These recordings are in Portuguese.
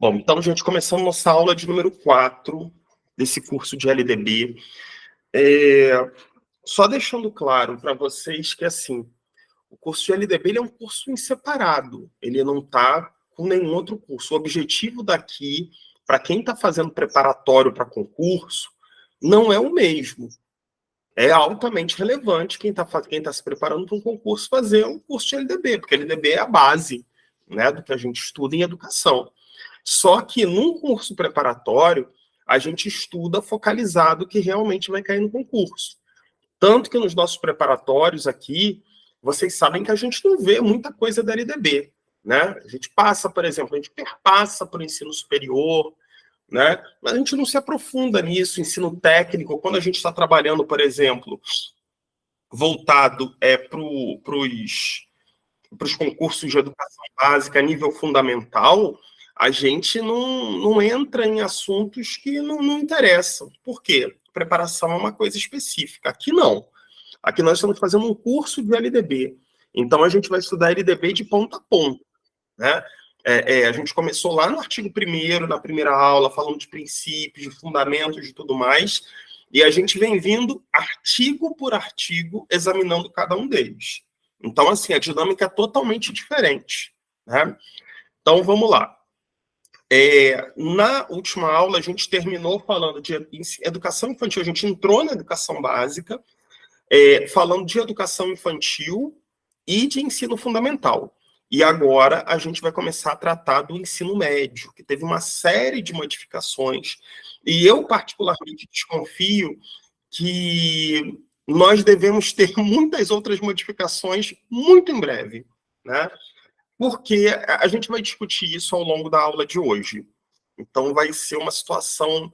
Bom, então, gente, começando nossa aula de número 4 desse curso de LDB. Só deixando claro para vocês que, assim, o curso de LDB ele é um curso em separado, ele não está com nenhum outro curso. O objetivo daqui, para quem está fazendo preparatório para concurso, não é o mesmo. É altamente relevante quem tá se preparando para um concurso fazer um curso de LDB, porque LDB é a base, né, do que a gente estuda em educação. Só que num curso preparatório, a gente estuda focalizado que realmente vai cair no concurso. Tanto que nos nossos preparatórios aqui, vocês sabem que a gente não vê muita coisa da LDB, né? A gente passa, por exemplo, a gente perpassa para o ensino superior, né? Mas a gente não se aprofunda nisso, ensino técnico, quando a gente está trabalhando, por exemplo, voltado para os concursos de educação básica, nível fundamental, a gente não entra em assuntos que não interessam. Por quê? Preparação é uma coisa específica. Aqui não. Aqui nós estamos fazendo um curso de LDB. Então, a gente vai estudar LDB de ponta a ponta, né? A gente começou lá no artigo 1º, na primeira aula, falando de princípios, de fundamentos, de tudo mais, e a gente vem vindo artigo por artigo, examinando cada um deles. Então, assim, a dinâmica é totalmente diferente, né? Então, vamos lá. Na última aula, a gente terminou falando de educação infantil, a gente entrou na educação básica, falando de educação infantil e de ensino fundamental. E agora a gente vai começar a tratar do ensino médio, que teve uma série de modificações. E eu, particularmente, desconfio que nós devemos ter muitas outras modificações muito em breve, né? Porque a gente vai discutir isso ao longo da aula de hoje. Então, vai ser uma situação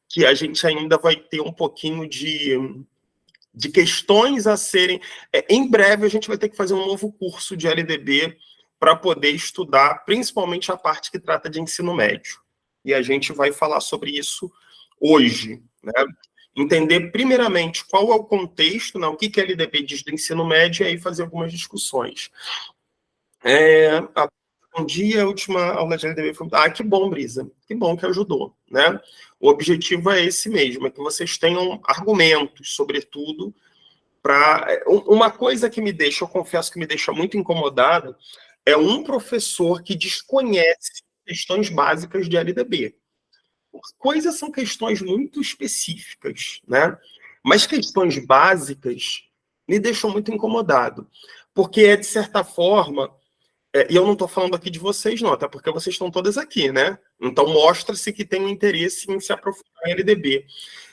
que a gente ainda vai ter um pouquinho de questões a serem... em breve, a gente vai ter que fazer um novo curso de LDB para poder estudar, principalmente a parte que trata de ensino médio. E a gente vai falar sobre isso hoje, né? Entender, primeiramente, qual é o contexto, né? O que a LDB diz do ensino médio, e aí fazer algumas discussões. Um dia, a última aula de LDB foi... que bom, Brisa, que bom que ajudou, né? O objetivo é esse mesmo, é que vocês tenham argumentos, sobretudo, para... Uma coisa que me deixa, eu confesso que me deixa muito incomodado, é um professor que desconhece questões básicas de LDB. Coisas são questões muito específicas, né? Mas questões básicas me deixam muito incomodado, porque, de certa forma, e eu não estou falando aqui de vocês, não, até porque vocês estão todas aqui, né? Então, mostra-se que tem um interesse em se aprofundar em LDB.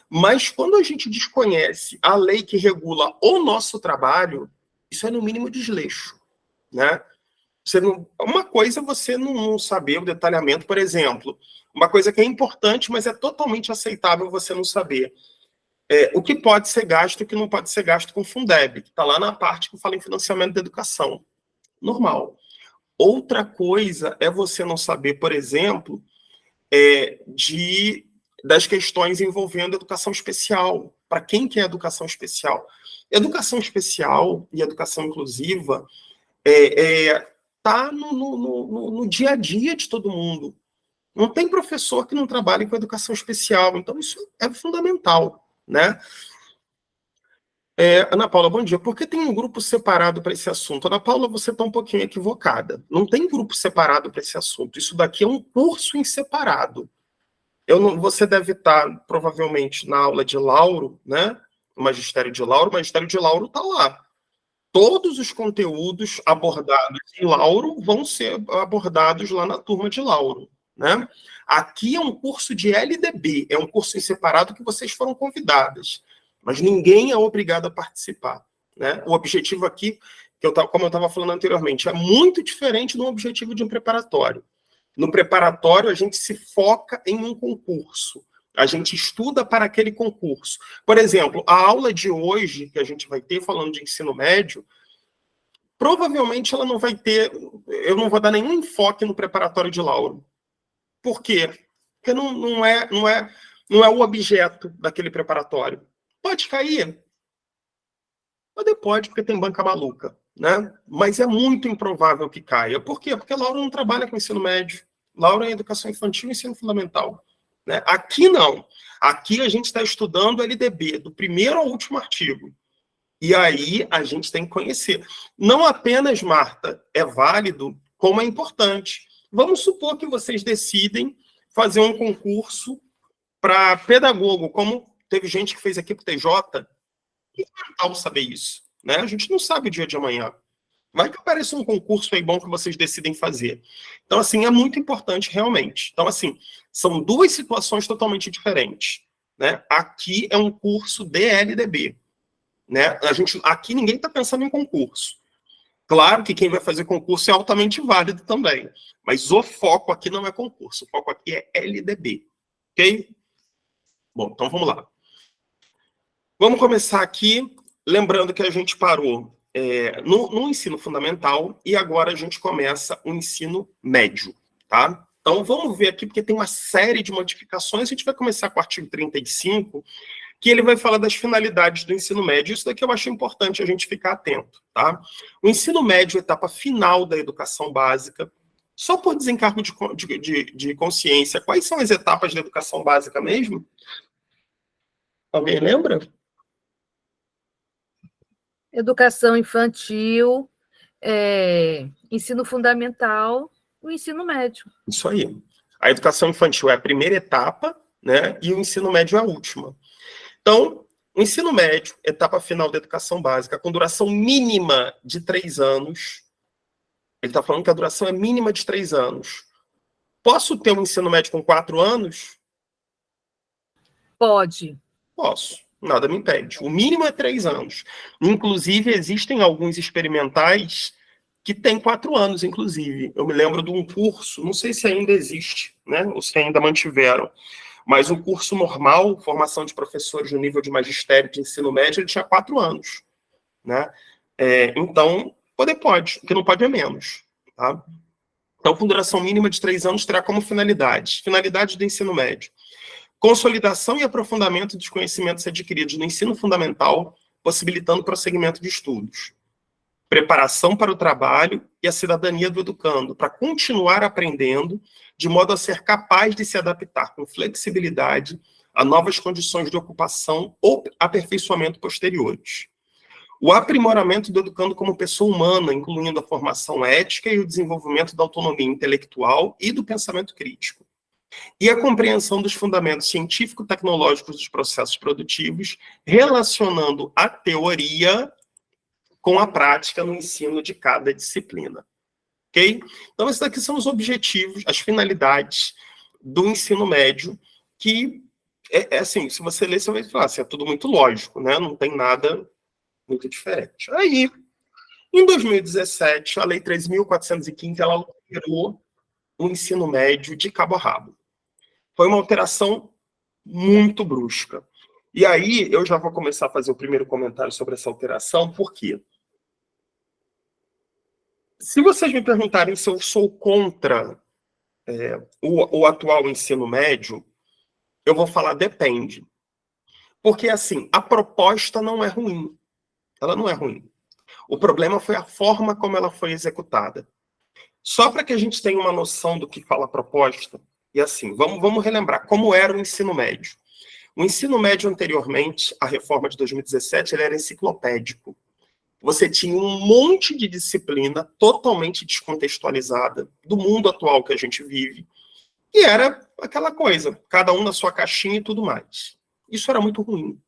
Mas, quando a gente desconhece a lei que regula o nosso trabalho, isso é, no mínimo, desleixo, né? Uma coisa é você não saber o detalhamento, por exemplo, uma coisa que é importante, mas é totalmente aceitável você não saber. O que pode ser gasto e o que não pode ser gasto com Fundeb, que está lá na parte que fala em financiamento da educação. Normal. Outra coisa é você não saber, por exemplo, das questões envolvendo educação especial. Para quem que é educação especial? Educação especial e educação inclusiva está no dia a dia de todo mundo. Não tem professor que não trabalhe com educação especial. Então, isso é fundamental, né? Ana Paula, bom dia. Por que tem um grupo separado para esse assunto? Ana Paula, você está um pouquinho equivocada. Não tem grupo separado para esse assunto. Isso daqui é um curso em separado. Você deve estar, provavelmente, na aula de Lauro, né? O magistério de Lauro. O magistério de Lauro está lá. Todos os conteúdos abordados em Lauro vão ser abordados lá na turma de Lauro, né? Aqui é um curso de LDB, é um curso em separado que vocês foram convidadas, mas ninguém é obrigado a participar, né? O objetivo aqui, como eu estava falando anteriormente, é muito diferente do objetivo de um preparatório. No preparatório, a gente se foca em um concurso. A gente estuda para aquele concurso. Por exemplo, a aula de hoje, que a gente vai ter, falando de ensino médio, provavelmente ela não vai ter... Eu não vou dar nenhum enfoque no preparatório de Lauro. Por quê? Porque não é o objeto daquele preparatório. Pode cair? Pode, porque tem banca maluca, né? Mas é muito improvável que caia. Por quê? Porque Lauro não trabalha com ensino médio, Laura em Educação Infantil e Ensino Fundamental. Né? Aqui não. Aqui a gente está estudando LDB, do primeiro ao último artigo. E aí a gente tem que conhecer. Não apenas, Marta, é válido, como é importante. Vamos supor que vocês decidem fazer um concurso para pedagogo, como teve gente que fez aqui para o TJ. É fundamental saber isso. Né? A gente não sabe o dia de amanhã. Vai que apareça um concurso aí bom que vocês decidem fazer. Então, assim, é muito importante realmente. Então, assim, são duas situações totalmente diferentes. Né? Aqui é um curso de LDB. Né? Aqui ninguém está pensando em concurso. Claro que quem vai fazer concurso é altamente válido também, mas o foco aqui não é concurso, o foco aqui é LDB, ok? Bom, então vamos lá. Vamos começar aqui, lembrando que a gente parou no ensino fundamental e agora a gente começa o ensino médio, tá? Então vamos ver aqui, porque tem uma série de modificações, a gente vai começar com o artigo 35, que ele vai falar das finalidades do ensino médio. Isso daqui eu acho importante a gente ficar atento, tá? O ensino médio, etapa final da educação básica, só por desencargo de consciência, quais são as etapas da educação básica mesmo? Alguém lembra? Educação infantil, ensino fundamental, o ensino médio. Isso aí. A educação infantil é a primeira etapa, né? E o ensino médio é a última. Então, o ensino médio, etapa final da educação básica, com duração mínima de 3 anos. Ele está falando que a duração é mínima de 3 anos. Posso ter um ensino médio com 4 anos? Pode. Posso. Nada me impede. O mínimo é 3 anos. Inclusive, existem alguns experimentais que têm 4 anos, inclusive. Eu me lembro de um curso, não sei se ainda existe, né? Ou se ainda mantiveram. Mas o curso normal, formação de professores no nível de magistério de ensino médio, ele tinha 4 anos. Né? Então, pode. O que não pode é menos. Tá? Então, com duração mínima de 3 anos, terá como finalidades do ensino médio: consolidação e aprofundamento dos conhecimentos adquiridos no ensino fundamental, possibilitando o prosseguimento de estudos. Preparação para o trabalho e a cidadania do educando, para continuar aprendendo, de modo a ser capaz de se adaptar com flexibilidade a novas condições de ocupação ou aperfeiçoamento posteriores. O aprimoramento do educando como pessoa humana, incluindo a formação ética e o desenvolvimento da autonomia intelectual e do pensamento crítico. E a compreensão dos fundamentos científico-tecnológicos dos processos produtivos, relacionando a teoria com a prática no ensino de cada disciplina. Ok? Então, esses daqui são os objetivos, as finalidades do ensino médio, que, assim, se você ler, você vai falar assim, é tudo muito lógico, né? Não tem nada muito diferente. Aí, em 2017, a Lei 3.415, ela alterou o ensino médio de cabo a rabo. Foi uma alteração muito brusca. E aí, eu já vou começar a fazer o primeiro comentário sobre essa alteração, por quê? Se vocês me perguntarem se eu sou contra o atual ensino médio, eu vou falar depende. Porque, assim, a proposta não é ruim. Ela não é ruim. O problema foi a forma como ela foi executada. Só para que a gente tenha uma noção do que fala a proposta, e assim, vamos relembrar como era o ensino médio. O ensino médio anteriormente, a reforma de 2017, ele era enciclopédico. Você tinha um monte de disciplina totalmente descontextualizada do mundo atual que a gente vive, e era aquela coisa, cada um na sua caixinha e tudo mais. Isso era muito ruim.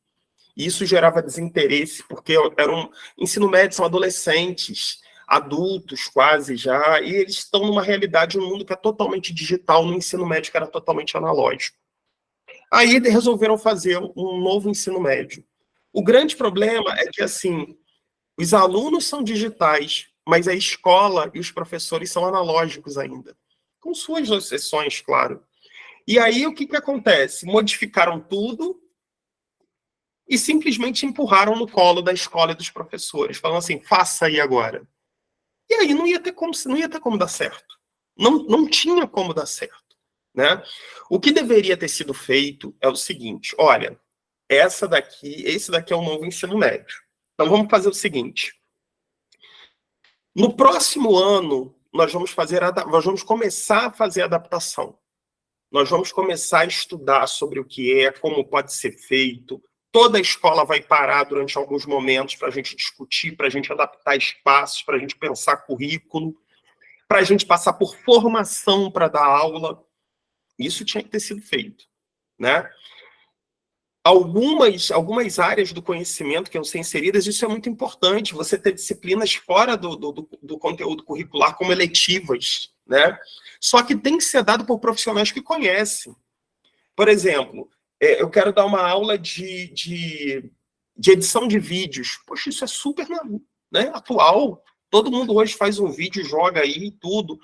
E isso gerava desinteresse, porque era um ensino médio, são adolescentes, adultos quase já, e eles estão numa realidade, um mundo que é totalmente digital, no ensino médio que era totalmente analógico. Aí resolveram fazer um novo ensino médio. O grande problema é que, assim, os alunos são digitais, mas a escola e os professores são analógicos ainda. Com suas exceções, claro. E aí, o que acontece? Modificaram tudo e simplesmente empurraram no colo da escola e dos professores, falando assim, faça aí agora. E aí não ia ter como dar certo. Não tinha como dar certo. Né? O que deveria ter sido feito é o seguinte, olha, esse daqui é o novo ensino médio. Então vamos fazer o seguinte. No próximo ano, nós vamos começar a fazer adaptação. Nós vamos começar a estudar sobre o que é, como pode ser feito. Toda a escola vai parar durante alguns momentos para a gente discutir, para a gente adaptar espaços, para a gente pensar currículo, para a gente passar por formação para dar aula. Isso tinha que ter sido feito, né? Algumas áreas do conhecimento que iam ser inseridas, isso é muito importante, você ter disciplinas fora do conteúdo curricular como eletivas, né? Só que tem que ser dado por profissionais que conhecem. Por exemplo, eu quero dar uma aula de edição de vídeos. Poxa, isso é super, né, atual. Todo mundo hoje faz um vídeo, joga aí e tudo.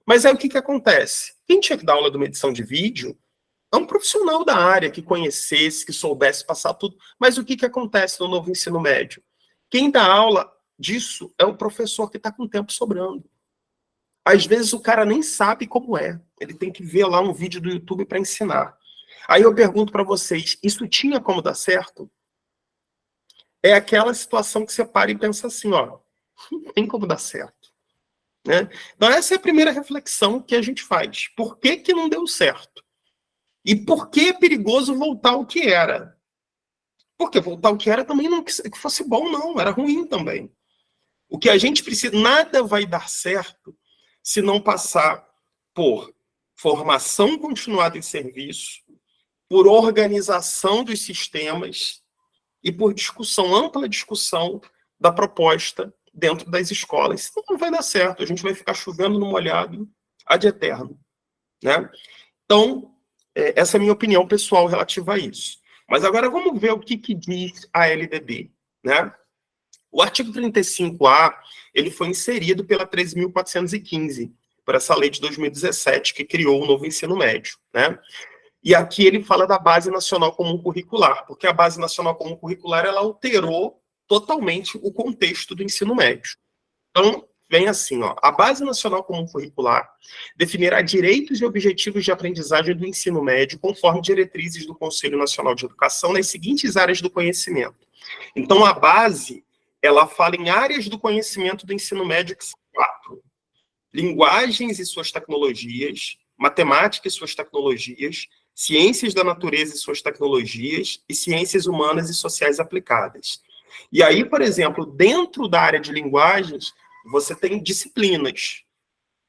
Mas aí o que acontece? Quem tinha que dar aula de uma edição de vídeo é um profissional da área que conhecesse, que soubesse passar tudo. Mas o que acontece no novo ensino médio? Quem dá aula disso é o professor que está com tempo sobrando. Às vezes o cara nem sabe como é. Ele tem que ver lá um vídeo do YouTube para ensinar. Aí eu pergunto para vocês, isso tinha como dar certo? É aquela situação que você para e pensa assim, ó, não tem como dar certo. Né? Então essa é a primeira reflexão que a gente faz. Por que não deu certo? E por que é perigoso voltar ao que era? Porque voltar ao que era também não que fosse bom, não. Era ruim também. O que a gente precisa, nada vai dar certo se não passar por formação continuada em serviço, por organização dos sistemas e por discussão, ampla discussão da proposta dentro das escolas. Senão não vai dar certo, a gente vai ficar chovendo no molhado ad eterno, né? Então, essa é a minha opinião pessoal relativa a isso. Mas agora vamos ver o que diz a LDB, né? O artigo 35A, ele foi inserido pela 13.415, por essa lei de 2017, que criou o novo ensino médio, né? E aqui ele fala da Base Nacional Comum Curricular, porque a Base Nacional Comum Curricular, ela alterou totalmente o contexto do ensino médio. Então, vem assim, ó, a Base Nacional Comum Curricular definirá direitos e objetivos de aprendizagem do ensino médio conforme diretrizes do Conselho Nacional de Educação nas seguintes áreas do conhecimento. Então, a base, ela fala em áreas do conhecimento do ensino médio, que são 4. Linguagens e suas tecnologias, matemática e suas tecnologias, ciências da natureza e suas tecnologias, e ciências humanas e sociais aplicadas. E aí, por exemplo, dentro da área de linguagens, você tem disciplinas,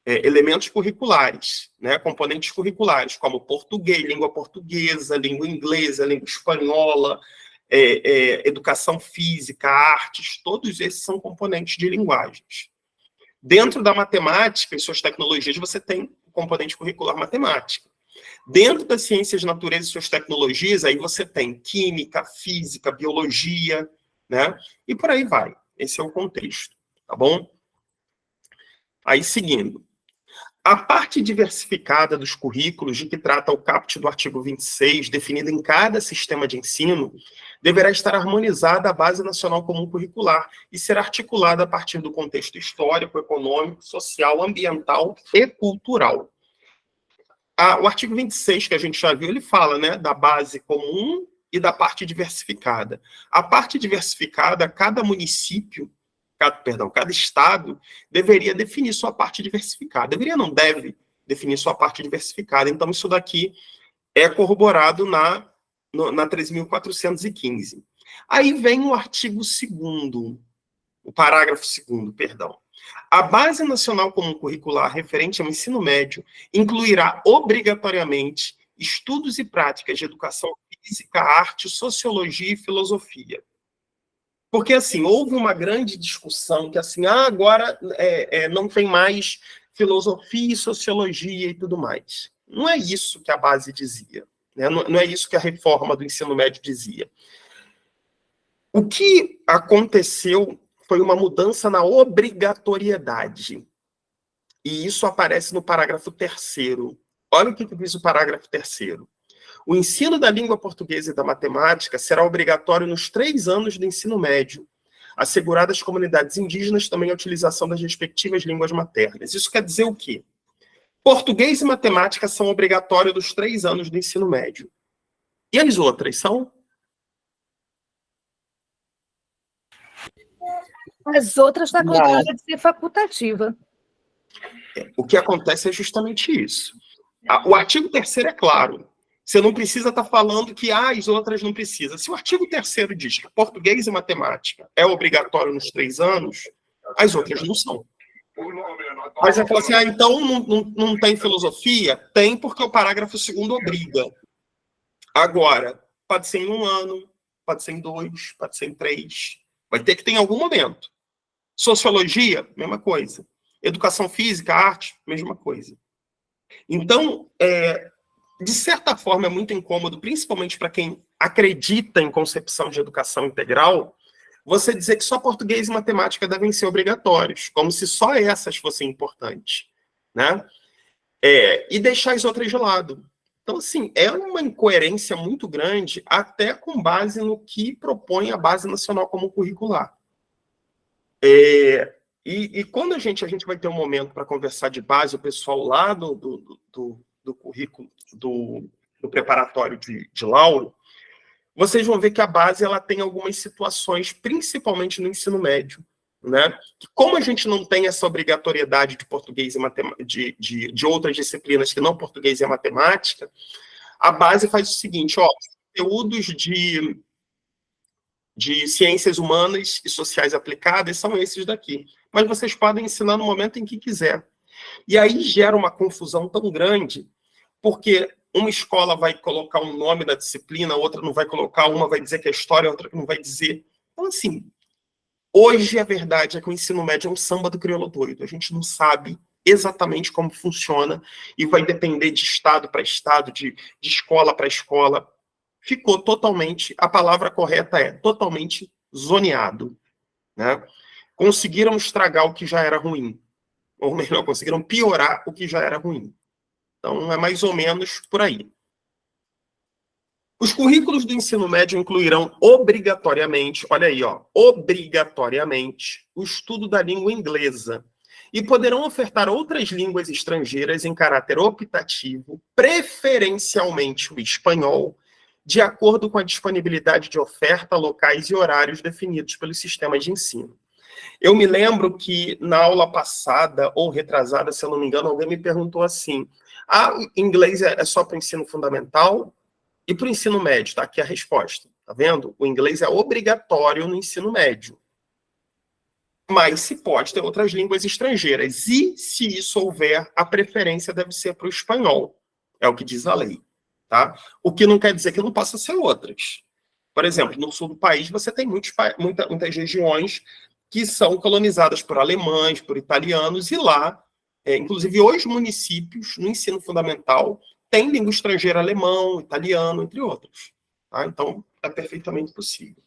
elementos curriculares, né, componentes curriculares, como português, língua portuguesa, língua inglesa, língua espanhola, educação física, artes, todos esses são componentes de linguagens. Dentro da matemática e suas tecnologias, você tem o componente curricular matemática. Dentro das ciências de natureza e suas tecnologias, aí você tem química, física, biologia, né? E por aí vai. Esse é o contexto, tá bom? Aí, seguindo. A parte diversificada dos currículos, de que trata o caput do artigo 26, definida em cada sistema de ensino, deverá estar harmonizada à Base Nacional Comum Curricular e ser articulada a partir do contexto histórico, econômico, social, ambiental e cultural. O artigo 26, que a gente já viu, ele fala, né, da base comum e da parte diversificada. A parte diversificada, cada município, cada estado deveria definir sua parte diversificada. Deveria, não deve definir sua parte diversificada. Então, isso daqui é corroborado na 13.415. Aí vem o artigo 2º, o parágrafo 2º, perdão. A Base Nacional Comum Curricular referente ao ensino médio incluirá obrigatoriamente estudos e práticas de educação física, arte, sociologia e filosofia. Porque, assim, houve uma grande discussão que, assim, agora não tem mais filosofia e sociologia e tudo mais. Não é isso que a base dizia, né? Não é isso que a reforma do ensino médio dizia. O que aconteceu foi uma mudança na obrigatoriedade. E isso aparece no parágrafo 3º. Olha o que diz o parágrafo 3º. O ensino da língua portuguesa e da matemática será obrigatório nos 3 anos do ensino médio, assegurado às comunidades indígenas também a utilização das respectivas línguas maternas. Isso quer dizer o quê? Português e matemática são obrigatórios nos 3 anos do ensino médio. E as outras são? As outras na condição de ser facultativa. O que acontece é justamente isso. O artigo 3º é claro. Você não precisa estar falando que as outras não precisam. Se o artigo 3º diz que português e matemática é obrigatório nos 3 anos, as outras não são. Mas você fala assim, então não tem filosofia? Tem, porque o parágrafo 2º obriga. Agora, pode ser em 1 ano, pode ser em 2, pode ser em 3. Vai ter que ter em algum momento. Sociologia, mesma coisa. Educação física, arte, mesma coisa. Então, de certa forma, é muito incômodo, principalmente para quem acredita em concepção de educação integral, você dizer que só português e matemática devem ser obrigatórios, como se só essas fossem importantes, né? E deixar as outras de lado. Então, assim, é uma incoerência muito grande, até com base no que propõe a Base Nacional Comum Curricular. E quando a gente vai ter um momento para conversar de base, o pessoal lá do currículo, do preparatório de Lauro, vocês vão ver que a base ela tem algumas situações, principalmente no ensino médio, né? Que como a gente não tem essa obrigatoriedade de português e matemática, de outras disciplinas que não português e matemática, a base faz o seguinte, ó, conteúdos de ciências humanas e sociais aplicadas são esses daqui. Mas vocês podem ensinar no momento em que quiser. E aí gera uma confusão tão grande, porque uma escola vai colocar um nome da disciplina, outra não vai colocar, uma vai dizer que é história, outra não vai dizer. Então, assim, hoje a verdade é que o ensino médio é um samba do crioulo doido. A gente não sabe exatamente como funciona e vai depender de estado para estado, de escola para escola. Ficou totalmente, a palavra correta é totalmente zoneado, né? Conseguiram estragar o que já era ruim, ou melhor, conseguiram piorar o que já era ruim. Então, é mais ou menos por aí. Os currículos do ensino médio incluirão obrigatoriamente, olha aí, ó, obrigatoriamente, o estudo da língua inglesa e poderão ofertar outras línguas estrangeiras em caráter optativo, preferencialmente o espanhol, de acordo com a disponibilidade de oferta, locais e horários definidos pelos sistemas de ensino. Eu me lembro que na aula passada, ou retrasada, se eu não me engano, alguém me perguntou assim, inglês é só para o ensino fundamental e para o ensino médio? Tá aqui a resposta, tá vendo? O inglês é obrigatório no ensino médio. Mas se pode ter outras línguas estrangeiras. E, se isso houver, a preferência deve ser para o espanhol. É o que diz a lei. Tá? O que não quer dizer que não possa ser outras. Por exemplo, no sul do país, você tem muitas regiões que são colonizadas por alemães, por italianos, e lá, inclusive hoje, municípios, no ensino fundamental, têm língua estrangeira alemão, italiano, entre outros. Tá? Então, é perfeitamente possível.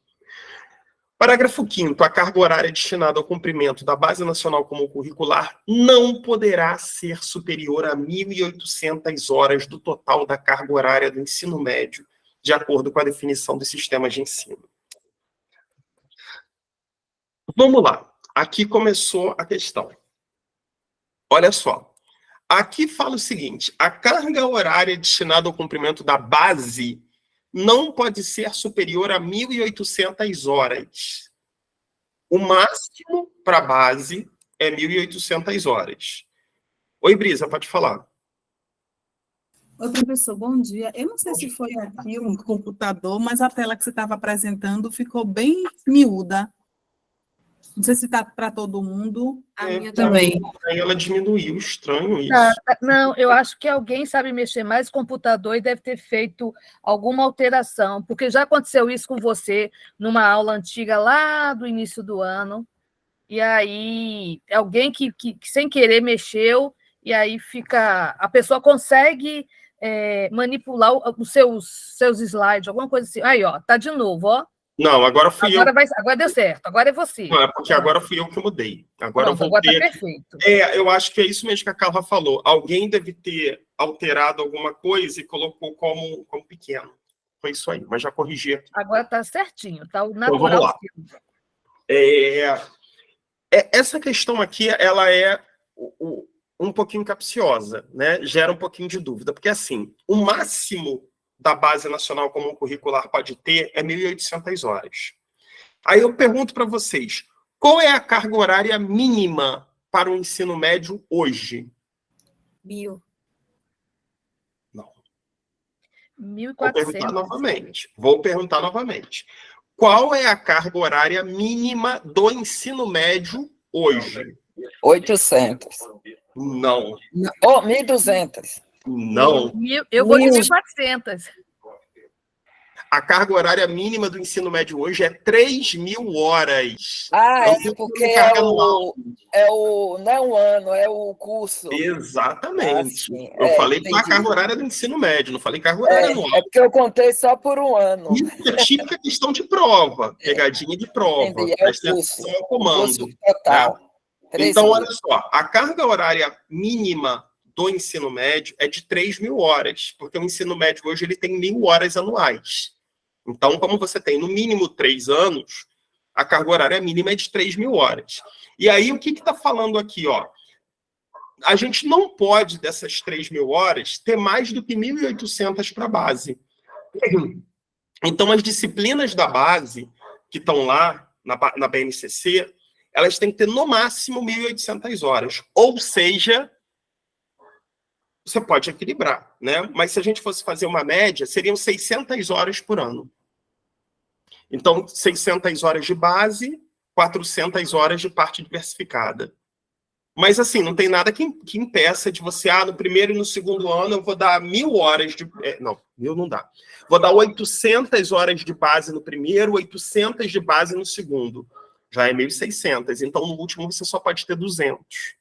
Parágrafo 5º. A carga horária destinada ao cumprimento da Base Nacional Comum Curricular não poderá ser superior a 1.800 horas do total da carga horária do ensino médio, de acordo com a definição dos sistemas de ensino. Vamos lá. Aqui começou a questão. Olha só. Aqui fala o seguinte, a carga horária destinada ao cumprimento da base não pode ser superior a 1.800 horas. O máximo para a base é 1.800 horas. Oi, Brisa, pode falar. Oi, professor, bom dia. Eu não sei se foi aqui um computador, mas a tela que você estava apresentando ficou bem miúda. Não sei se está para todo mundo. A minha também. Ela diminuiu, estranho isso. Não, eu acho que alguém sabe mexer mais no computador e deve ter feito alguma alteração, porque já aconteceu isso com você numa aula antiga lá do início do ano, e aí alguém que sem querer mexeu, e aí a pessoa consegue manipular os seus slides, alguma coisa assim. Aí, ó, tá de novo, ó. Não, agora fui eu. Agora deu certo, agora é você. Não, é porque agora fui eu que mudei. Agora Pronto, eu voltei. agora tá perfeito. Eu acho que é isso mesmo que a Carla falou. Alguém deve ter alterado alguma coisa e colocou como pequeno. Foi isso aí, mas já corrigi aqui. Agora tá certinho, tá o natural. Então, vamos lá. Essa questão aqui, ela é um pouquinho capciosa, né? Gera um pouquinho de dúvida, porque assim, o máximo da Base Nacional Comum Curricular pode ter é 1.800 horas. Aí eu pergunto para vocês, qual é a carga horária mínima para o ensino médio hoje? 1.000. Não. 1.400. Vou perguntar novamente. Qual é a carga horária mínima do ensino médio hoje? 800. Não. Oh, 1.200. Não. Eu vou de 1.400. A carga horária mínima do ensino médio hoje é 3.000 horas. Ah, Não é porque anual. não é um ano, é o curso. Exatamente. Sim. Eu falei entendi. da carga horária do ensino médio, não falei carga horária anual. É porque eu contei só por um ano. Isso é típica questão de prova, pegadinha de prova. Entendi, é o Presta curso. atenção ao O comando. curso total. Né? 3 Então, mil. olha só, a carga horária mínima do ensino médio é de 3.000 horas, porque o ensino médio hoje ele tem 1.000 horas anuais. Então, como você tem no mínimo 3 anos, a carga horária mínima é de 3.000 horas. E aí, o que está falando aqui? Ó? A gente não pode, dessas 3.000 horas, ter mais do que 1.800 para a base. Então, as disciplinas da base, que estão lá na BNCC, elas têm que ter, no máximo, 1.800 horas. Ou seja, você pode equilibrar, né? Mas se a gente fosse fazer uma média, seriam 600 horas por ano. Então, 600 horas de base, 400 horas de parte diversificada. Mas, assim, não tem nada que impeça de você, no primeiro e no segundo ano eu vou dar 1.000 horas de... não, 1.000 não dá. Vou dar 800 horas de base no primeiro, 800 de base no segundo. Já é 1.600. Então, no último, você só pode ter 200.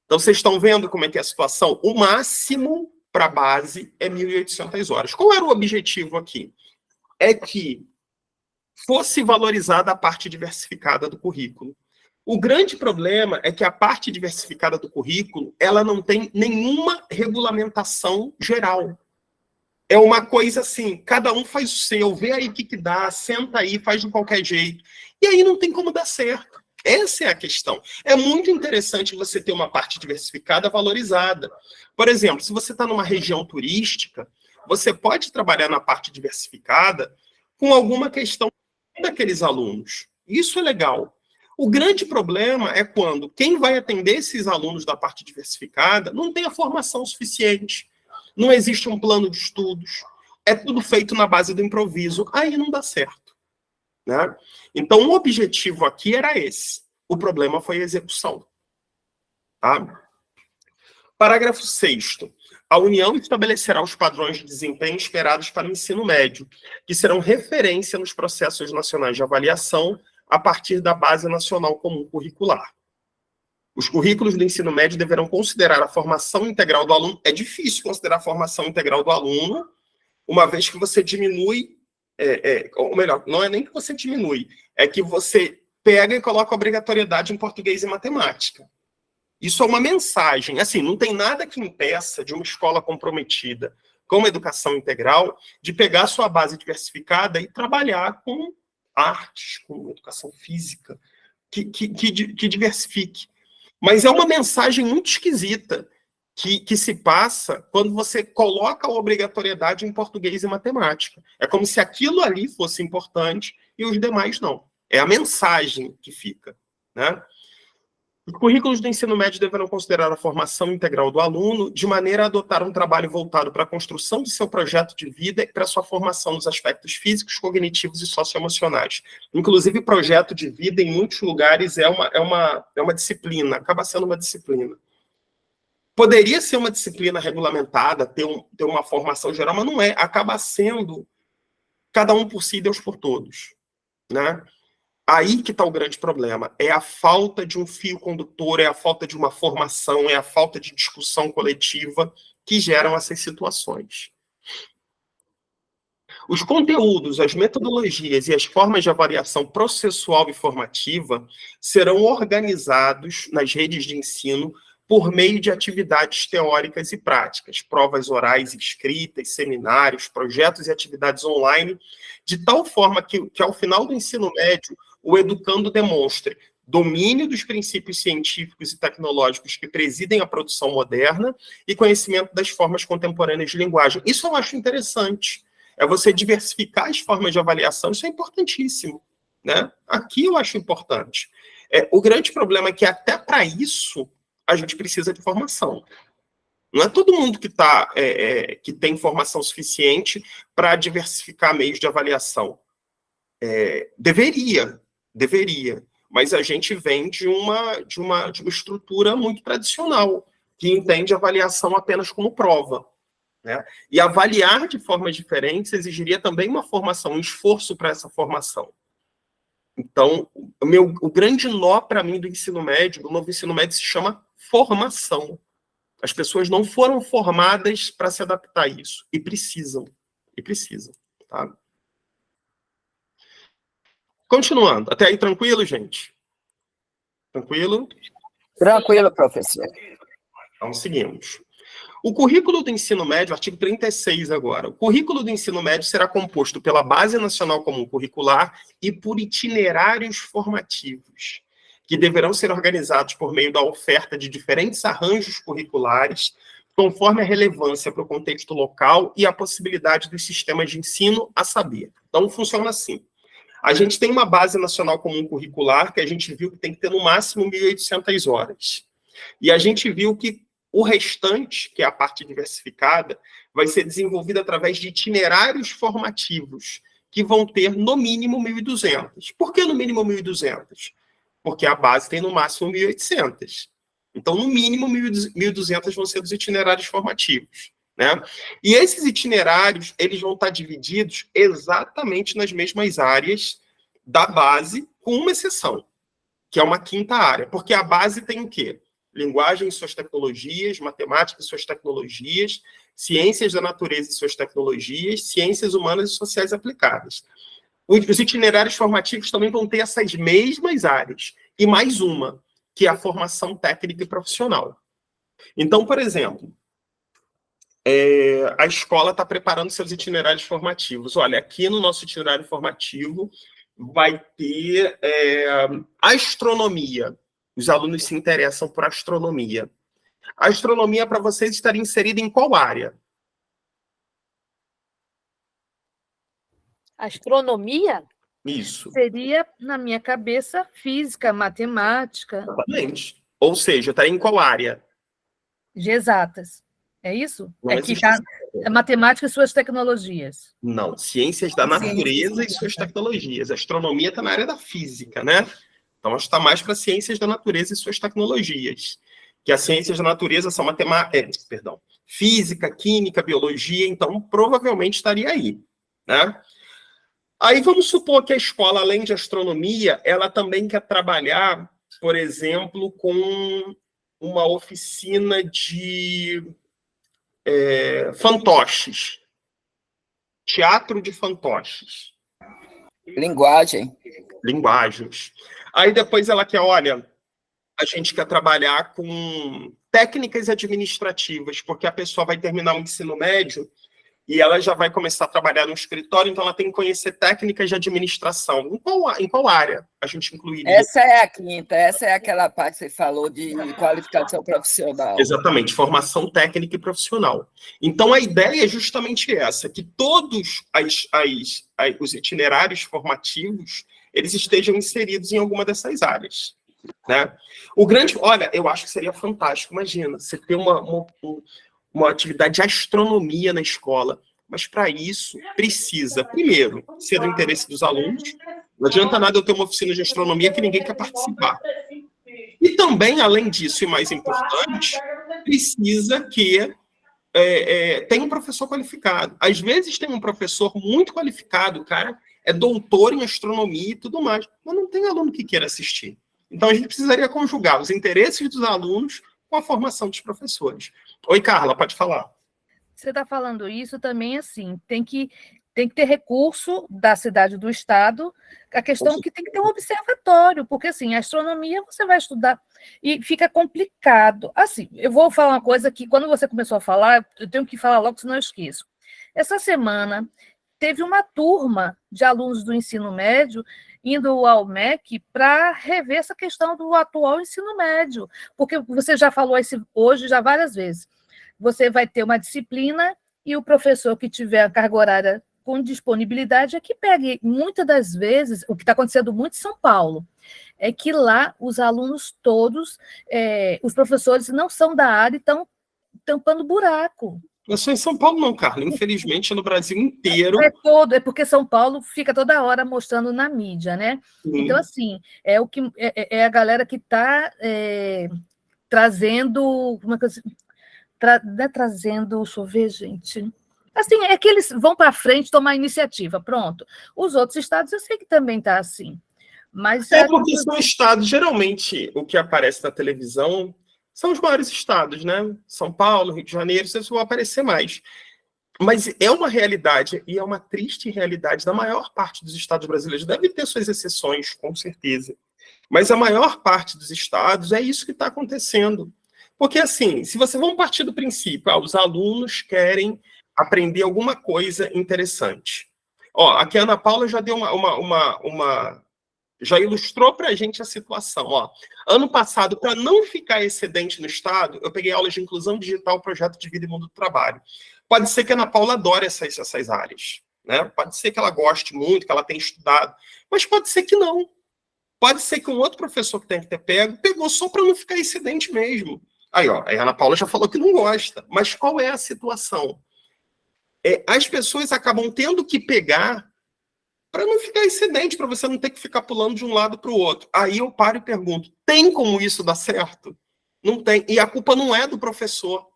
Então, vocês estão vendo como é que é a situação? O máximo para a base é 1.800 horas. Qual era o objetivo aqui? É que fosse valorizada a parte diversificada do currículo. O grande problema é que a parte diversificada do currículo, ela não tem nenhuma regulamentação geral. É uma coisa assim, cada um faz o seu, vê aí o que dá, senta aí, faz de qualquer jeito. E aí não tem como dar certo. Essa é a questão. É muito interessante você ter uma parte diversificada valorizada. Por exemplo, se você está numa região turística, você pode trabalhar na parte diversificada com alguma questão daqueles alunos. Isso é legal. O grande problema é quando quem vai atender esses alunos da parte diversificada não tem a formação suficiente, não existe um plano de estudos, é tudo feito na base do improviso, aí não dá certo. Né? Então, o objetivo aqui era esse. O problema foi a execução. Tá? Parágrafo 6º. A União estabelecerá os padrões de desempenho esperados para o ensino médio, que serão referência nos processos nacionais de avaliação a partir da Base Nacional Comum Curricular. Os currículos do ensino médio deverão considerar a formação integral do aluno. É difícil considerar a formação integral do aluno, uma vez que você diminui, ou melhor, não é nem que você diminui, é que você pega e coloca obrigatoriedade em português e matemática. Isso é uma mensagem. Assim, não tem nada que impeça de uma escola comprometida com a educação integral de pegar a sua base diversificada e trabalhar com artes, com educação física, que diversifique. Mas é uma mensagem muito esquisita que se passa quando você coloca a obrigatoriedade em português e matemática. É como se aquilo ali fosse importante e os demais não. É a mensagem que fica, né? Os currículos do ensino médio deverão considerar a formação integral do aluno de maneira a adotar um trabalho voltado para a construção de seu projeto de vida e para a sua formação nos aspectos físicos, cognitivos e socioemocionais. Inclusive, projeto de vida, em muitos lugares, é uma disciplina, acaba sendo uma disciplina. Poderia ser uma disciplina regulamentada, ter uma formação geral, mas não é. Acaba sendo cada um por si e Deus por todos. Né? Aí que está o grande problema. É a falta de um fio condutor, é a falta de uma formação, é a falta de discussão coletiva que geram essas situações. Os conteúdos, as metodologias e as formas de avaliação processual e formativa serão organizados nas redes de ensino por meio de atividades teóricas e práticas, provas orais e escritas, seminários, projetos e atividades online, de tal forma que ao final do ensino médio, o educando demonstre domínio dos princípios científicos e tecnológicos que presidem a produção moderna e conhecimento das formas contemporâneas de linguagem. Isso eu acho interessante. É você diversificar as formas de avaliação, isso é importantíssimo. Né? Aqui eu acho importante. O grande problema é que até para isso a gente precisa de formação. Não é todo mundo que tem formação suficiente para diversificar meios de avaliação. Deveria, mas a gente vem de uma estrutura muito tradicional, que entende a avaliação apenas como prova, né? E avaliar de formas diferentes exigiria também uma formação, um esforço para essa formação. Então, o grande nó para mim do ensino médio, do novo ensino médio, se chama formação. As pessoas não foram formadas para se adaptar a isso, e precisam, tá? Continuando. Até aí, tranquilo, gente? Tranquilo? Tranquilo, professor. Então, seguimos. O currículo do ensino médio, artigo 36 agora. O currículo do ensino médio será composto pela Base Nacional Comum Curricular e por itinerários formativos, que deverão ser organizados por meio da oferta de diferentes arranjos curriculares, conforme a relevância para o contexto local e a possibilidade dos sistemas de ensino a saber. Então, funciona assim. A gente tem uma Base Nacional Comum Curricular, que a gente viu que tem que ter no máximo 1.800 horas. E a gente viu que o restante, que é a parte diversificada, vai ser desenvolvido através de itinerários formativos, que vão ter no mínimo 1.200. Por que no mínimo 1.200? Porque a base tem no máximo 1.800. Então, no mínimo, 1.200 vão ser os itinerários formativos, né? E esses itinerários, eles vão estar divididos exatamente nas mesmas áreas da base, com uma exceção, que é uma quinta área. Porque a base tem o quê? Linguagem e suas tecnologias, matemática e suas tecnologias, ciências da natureza e suas tecnologias, ciências humanas e sociais aplicadas. Os itinerários formativos também vão ter essas mesmas áreas, e mais uma, que é a formação técnica e profissional. Então, por exemplo, a escola está preparando seus itinerários formativos. Olha, aqui no nosso itinerário formativo vai ter astronomia. Os alunos se interessam por astronomia. A astronomia, para vocês, estaria inserida em qual área? Astronomia? Isso. Seria, na minha cabeça, física, matemática. Exatamente. Ou seja, estaria em qual área? De exatas. É isso? Não É que existe. está matemática e suas tecnologias. Não, ciências da natureza e suas tecnologias. A astronomia está na área da física, né? Então, acho que está mais para ciências da natureza e suas tecnologias. Que as ciências da natureza são física, química, biologia, então provavelmente estaria aí, né? Aí vamos supor que a escola, além de astronomia, ela também quer trabalhar, por exemplo, com uma oficina de fantoches. Teatro de fantoches. Linguagens. Aí depois ela quer, olha, a gente quer trabalhar com técnicas administrativas, porque a pessoa vai terminar o ensino médio e ela já vai começar a trabalhar no escritório, então ela tem que conhecer técnicas de administração. Em qual área a gente incluiria? Essa é a quinta, essa é aquela parte que você falou de qualificação profissional. Exatamente, formação técnica e profissional. Então, a ideia é justamente essa, que todos os itinerários formativos, eles estejam inseridos em alguma dessas áreas, né? Olha, eu acho que seria fantástico, imagina, você ter uma atividade de astronomia na escola, mas para isso precisa, primeiro, ser do interesse dos alunos. Não adianta nada eu ter uma oficina de astronomia que ninguém quer participar. E também, além disso, e mais importante, precisa que tenha um professor qualificado. Às vezes tem um professor muito qualificado, o cara é doutor em astronomia e tudo mais, mas não tem aluno que queira assistir. Então, a gente precisaria conjugar os interesses dos alunos com a formação dos professores. Oi, Carla, pode falar. Você está falando isso também, assim, tem que ter recurso da cidade, do estado, a questão é que tem que ter um observatório, porque, assim, a astronomia você vai estudar e fica complicado. Assim, eu vou falar uma coisa que, quando você começou a falar, eu tenho que falar logo, senão eu esqueço. Essa semana, teve uma turma de alunos do ensino médio indo ao MEC para rever essa questão do atual ensino médio, porque você já falou isso hoje já várias vezes. Você vai ter uma disciplina e o professor que tiver a carga horária com disponibilidade é que pegue. Muitas das vezes, o que está acontecendo muito em São Paulo, é que lá os alunos todos, os professores não são da área, então tampando buraco. Não é só em São Paulo, não, Carla. Infelizmente, no Brasil inteiro. É porque São Paulo fica toda hora mostrando na mídia, né? Sim. Então, assim, é a galera que está trazendo. Como é que eu não é trazendo, deixa eu ver, gente. Assim, é que eles vão para frente tomar iniciativa, pronto. Os outros estados eu sei que também está assim. Mas Porque são estados, geralmente, o que aparece na televisão são os maiores estados, né? São Paulo, Rio de Janeiro, isso vai aparecer mais. Mas é uma realidade, e é uma triste realidade da maior parte dos estados brasileiros. Deve ter suas exceções, com certeza. Mas a maior parte dos estados é isso que está acontecendo. Porque, assim, se você vamos partir do princípio, os alunos querem aprender alguma coisa interessante. Ó, aqui a Ana Paula já deu já ilustrou para a gente a situação. Ó, ano passado, para não ficar excedente no Estado, eu peguei aulas de inclusão digital, projeto de vida e mundo do trabalho. Pode ser que a Ana Paula adore essas áreas, né? Pode ser que ela goste muito, que ela tenha estudado, mas pode ser que não. Pode ser que um outro professor que tem que ter pegou só para não ficar excedente mesmo. Aí, ó, a Ana Paula já falou que não gosta. Mas qual é a situação? As pessoas acabam tendo que pegar para não ficar excedente, para você não ter que ficar pulando de um lado para o outro. Aí eu paro e pergunto, tem como isso dar certo? Não tem. E a culpa não é do professor.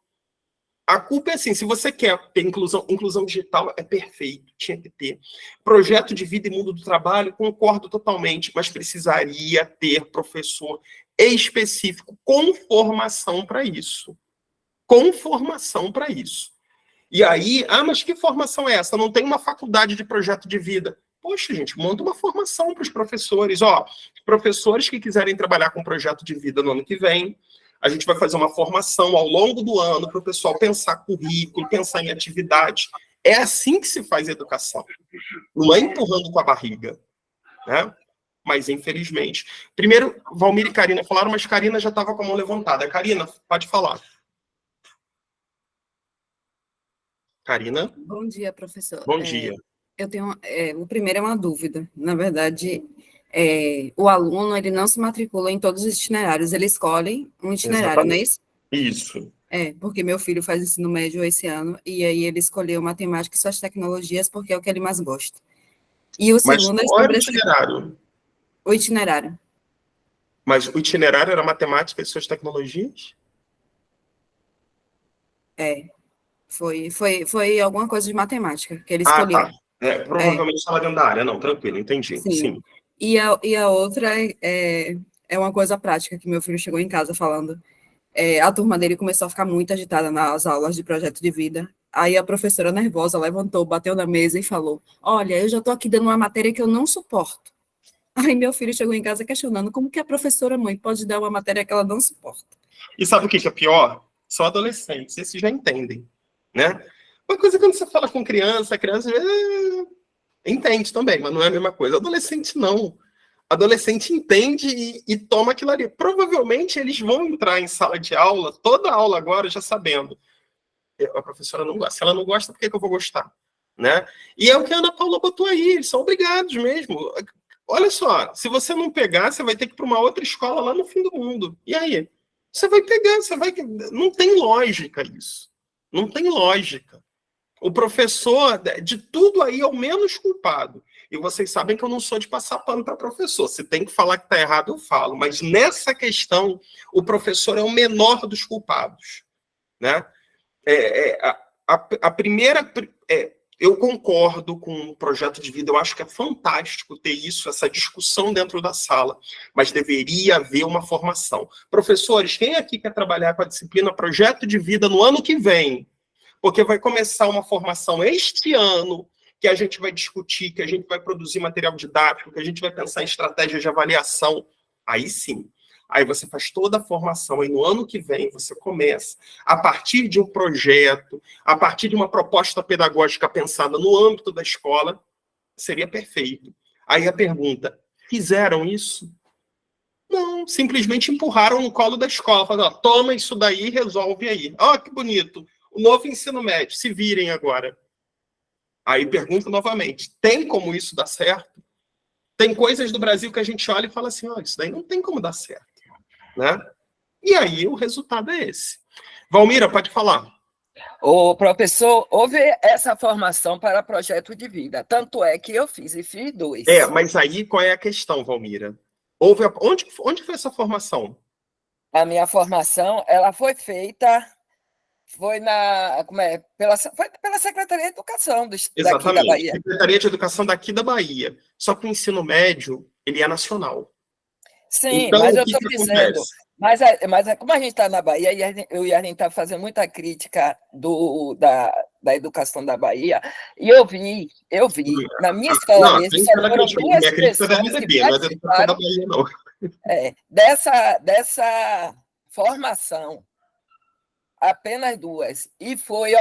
A culpa é assim, se você quer ter inclusão digital, é perfeito, tinha que ter. Projeto de vida e mundo do trabalho, concordo totalmente, mas precisaria ter professor específico com formação para isso. Com formação para isso. E aí, mas que formação é essa? Não tem uma faculdade de projeto de vida. Poxa, gente, monta uma formação para os professores. Ó, professores que quiserem trabalhar com projeto de vida no ano que vem, a gente vai fazer uma formação ao longo do ano para o pessoal pensar currículo, pensar em atividade. É assim que se faz educação. Não é empurrando com a barriga, né? Mas, infelizmente... Primeiro, Valmir e Karina falaram, mas Karina já estava com a mão levantada. Karina, pode falar. Karina? Bom dia, professor. Bom dia. Eu tenho... o primeiro é uma dúvida. Na verdade... o aluno ele não se matricula em todos os itinerários, ele escolhe um itinerário, Exatamente. não é isso? Isso. Porque meu filho faz ensino médio esse ano, e aí ele escolheu matemática e suas tecnologias porque é o que ele mais gosta. E o segundo é qual era sobre o itinerário? o itinerário. Mas o itinerário era matemática e suas tecnologias? Foi alguma coisa de matemática que ele escolheu. Tá. Provavelmente estava dentro da área. Não, tranquilo, entendi. Sim. E a outra é uma coisa prática que meu filho chegou em casa falando. A turma dele começou a ficar muito agitada nas aulas de projeto de vida. Aí a professora nervosa levantou, bateu na mesa e falou, olha, eu já estou aqui dando uma matéria que eu não suporto. Aí meu filho chegou em casa questionando como que a professora mãe pode dar uma matéria que ela não suporta. E sabe o que é pior? São adolescentes, esses já entendem, né? Uma coisa quando você fala com criança, a criança entende também, mas não é a mesma coisa. Adolescente não. Adolescente entende e toma aquilo ali. Provavelmente eles vão entrar em sala de aula, toda aula agora, já sabendo. A professora não gosta. Se ela não gosta, por que eu vou gostar? Né? E é o que a Ana Paula botou aí, eles são obrigados mesmo. Olha só, se você não pegar, você vai ter que ir para uma outra escola lá no fim do mundo. E aí? Você vai pegar, Não tem lógica isso. Não tem lógica. O professor, de tudo aí, é o menos culpado. E vocês sabem que eu não sou de passar pano para professor. Se tem que falar que está errado, eu falo. Mas nessa questão, o professor é o menor dos culpados. Né? A primeira... eu concordo com o projeto de vida. Eu acho que é fantástico ter isso, essa discussão dentro da sala. Mas deveria haver uma formação. Professores, quem aqui quer trabalhar com a disciplina projeto de vida no ano que vem? Porque vai começar uma formação este ano, que a gente vai discutir, que a gente vai produzir material didático, que a gente vai pensar em estratégias de avaliação. Aí sim. Aí você faz toda a formação, aí no ano que vem você começa, a partir de um projeto, a partir de uma proposta pedagógica pensada no âmbito da escola, seria perfeito. Aí a pergunta, fizeram isso? Não, simplesmente empurraram no colo da escola, falaram, toma isso daí e resolve aí. Ó, que bonito. O novo ensino médio, se virem agora. Aí pergunto novamente, tem como isso dar certo? Tem coisas do Brasil que a gente olha e fala assim, isso daí não tem como dar certo. Né? E aí o resultado é esse. Valmira, pode falar. O professor, houve essa formação para projeto de vida, tanto é que eu fiz e fiz 2. Mas aí qual é a questão, Valmira? Onde foi essa formação? A minha formação, ela foi feita, foi pela Secretaria de Educação daqui da Bahia. Secretaria de Educação daqui da Bahia. Só que o ensino médio, ele é nacional. Sim, então, mas eu estou dizendo, mas como a gente está na Bahia, e a gente está fazendo muita crítica da educação da Bahia, e eu vi, na minha escola mesmo, só foram 2 pessoas que participaram da Bahia, não. dessa formação, apenas 2, e foi...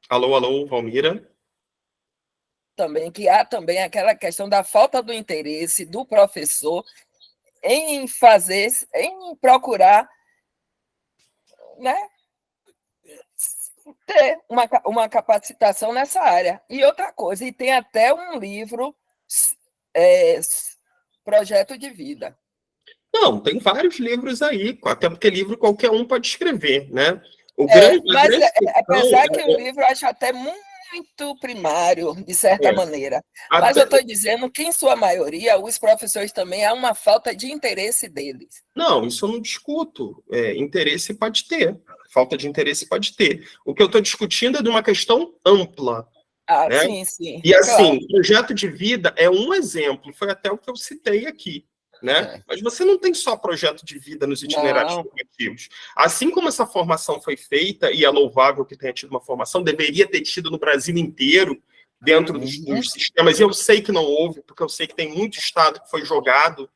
Alô, Valmira? Também que há também aquela questão da falta do interesse do professor em procurar, né, ter uma capacitação nessa área. E outra coisa, e tem até um livro, Projeto de Vida. Não, tem vários livros aí, até porque livro qualquer um pode escrever, né? Apesar que o livro eu acho até muito primário, de certa maneira. Mas eu estou dizendo que, em sua maioria, os professores também há uma falta de interesse deles. Não, isso eu não discuto. Interesse pode ter, falta de interesse pode ter. O que eu estou discutindo é de uma questão ampla. Né? Sim. E assim, claro. Projeto de vida é um exemplo, foi até o que eu citei aqui. Né? Mas você não tem só projeto de vida nos itinerários formativos. Assim como essa formação foi feita, e é louvável que tenha tido uma formação, deveria ter tido no Brasil inteiro, dentro dos sistemas, e eu sei que não houve, porque eu sei que tem muito estado que foi jogado,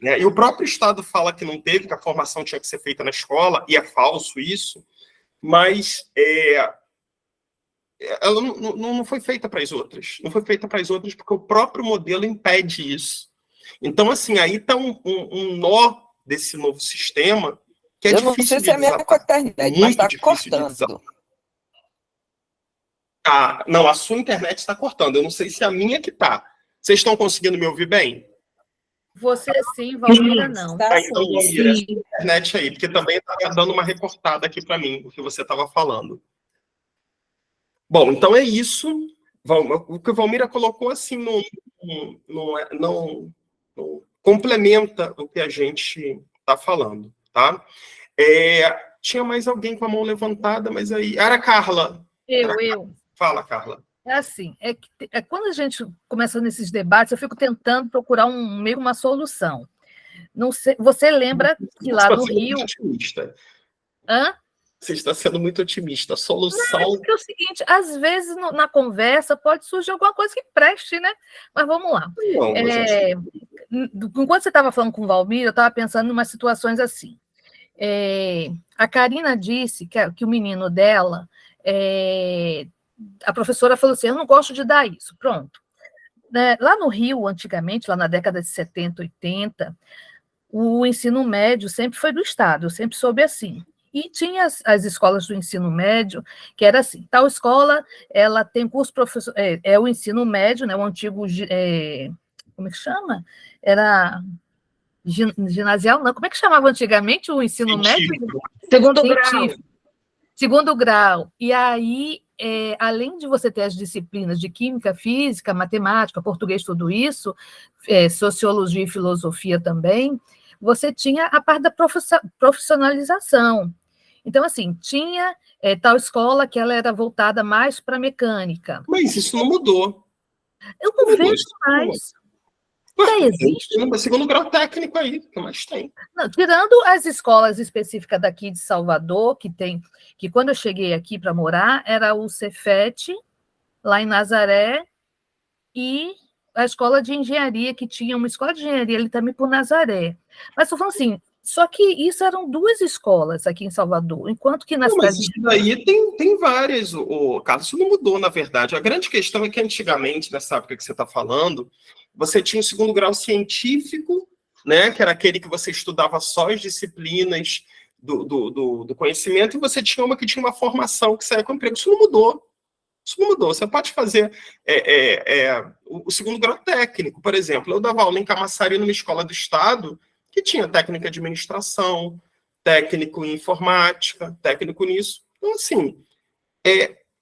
né? E o próprio estado fala que não teve, que a formação tinha que ser feita na escola, e é falso isso, mas ela não foi feita para as outras. Não foi feita para as outras porque o próprio modelo impede isso. Então, assim, aí está um nó desse novo sistema que é difícil de desatar. Eu não sei se é a minha internet, mas está cortando. Não, a sua internet está cortando. Eu não sei se é a minha que está. Vocês estão conseguindo me ouvir bem? Você sim, Valmira não. Então, Valmira, essa internet aí, porque também está dando uma recortada aqui para mim, o que você estava falando. Bom, então é isso. O que o Valmira colocou, assim, não complementa o que a gente está falando, tá? Tinha mais alguém com a mão levantada, mas aí... Era a Carla. Eu. Fala, Carla. É assim, quando a gente começa nesses debates, eu fico tentando procurar meio uma solução. Não sei, você lembra que lá no Rio... Otimista. Hã? Você está sendo muito otimista. A solução... Não, porque é o seguinte, às vezes na conversa pode surgir alguma coisa que preste, né? Mas vamos lá. Não, enquanto você estava falando com o Valmir, eu estava pensando em umas situações assim. A Karina disse que o menino dela... a professora falou assim, eu não gosto de dar isso. Pronto. Lá no Rio, antigamente, lá na década de 70, 80, o ensino médio sempre foi do Estado, eu sempre soube assim. E tinha as escolas do ensino médio, que era assim, tal escola, ela tem curso professor, o ensino médio, né, o antigo, como é que chama? Era ginasial, não, como é que chamava antigamente o ensino médio? Segundo grau. Segundo grau. E aí, além de você ter as disciplinas de química, física, matemática, português, tudo isso, sociologia e filosofia também, você tinha a parte da profissionalização. Então, assim, tinha tal escola que ela era voltada mais para mecânica. Mas isso não mudou. Eu não vejo mais. Já existe. Segundo grau técnico aí, que mais tem. Não, tirando as escolas específicas daqui de Salvador, que quando eu cheguei aqui para morar, era o Cefet, lá em Nazaré, e a escola de engenharia, que tinha uma escola de engenharia ali também por Nazaré. Mas estou falando assim, só que isso eram 2 escolas aqui em Salvador, enquanto que na cidade... Mas isso daí tem várias, Carlos, isso não mudou, na verdade. A grande questão é que antigamente, nessa época que você está falando, você tinha o segundo grau científico, né, que era aquele que você estudava só as disciplinas do conhecimento, e você tinha uma que tinha uma formação que saía com emprego. Isso não mudou. Isso não mudou. Você pode fazer o segundo grau técnico, por exemplo. Eu dava aula em Camaçari, numa escola do Estado, que tinha técnico em administração, técnico em informática, técnico nisso. Então, assim,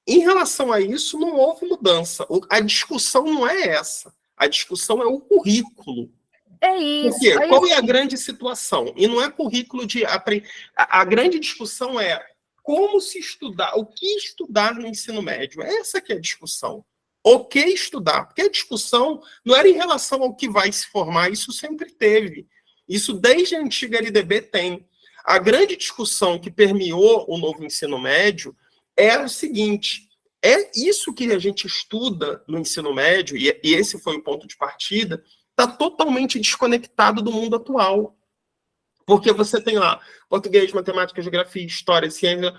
em relação a isso, não houve mudança. A discussão não é essa. A discussão é o currículo. É isso. Porque qual é a grande situação? E não é currículo de aprender. A grande discussão é como se estudar, o que estudar no ensino médio. Essa que é a discussão. O que estudar? Porque a discussão não era em relação ao que vai se formar, isso sempre teve. Isso desde a antiga LDB tem. A grande discussão que permeou o novo ensino médio é o seguinte: é isso que a gente estuda no ensino médio, e esse foi o ponto de partida, está totalmente desconectado do mundo atual. Porque você tem lá português, matemática, geografia, história, ciência,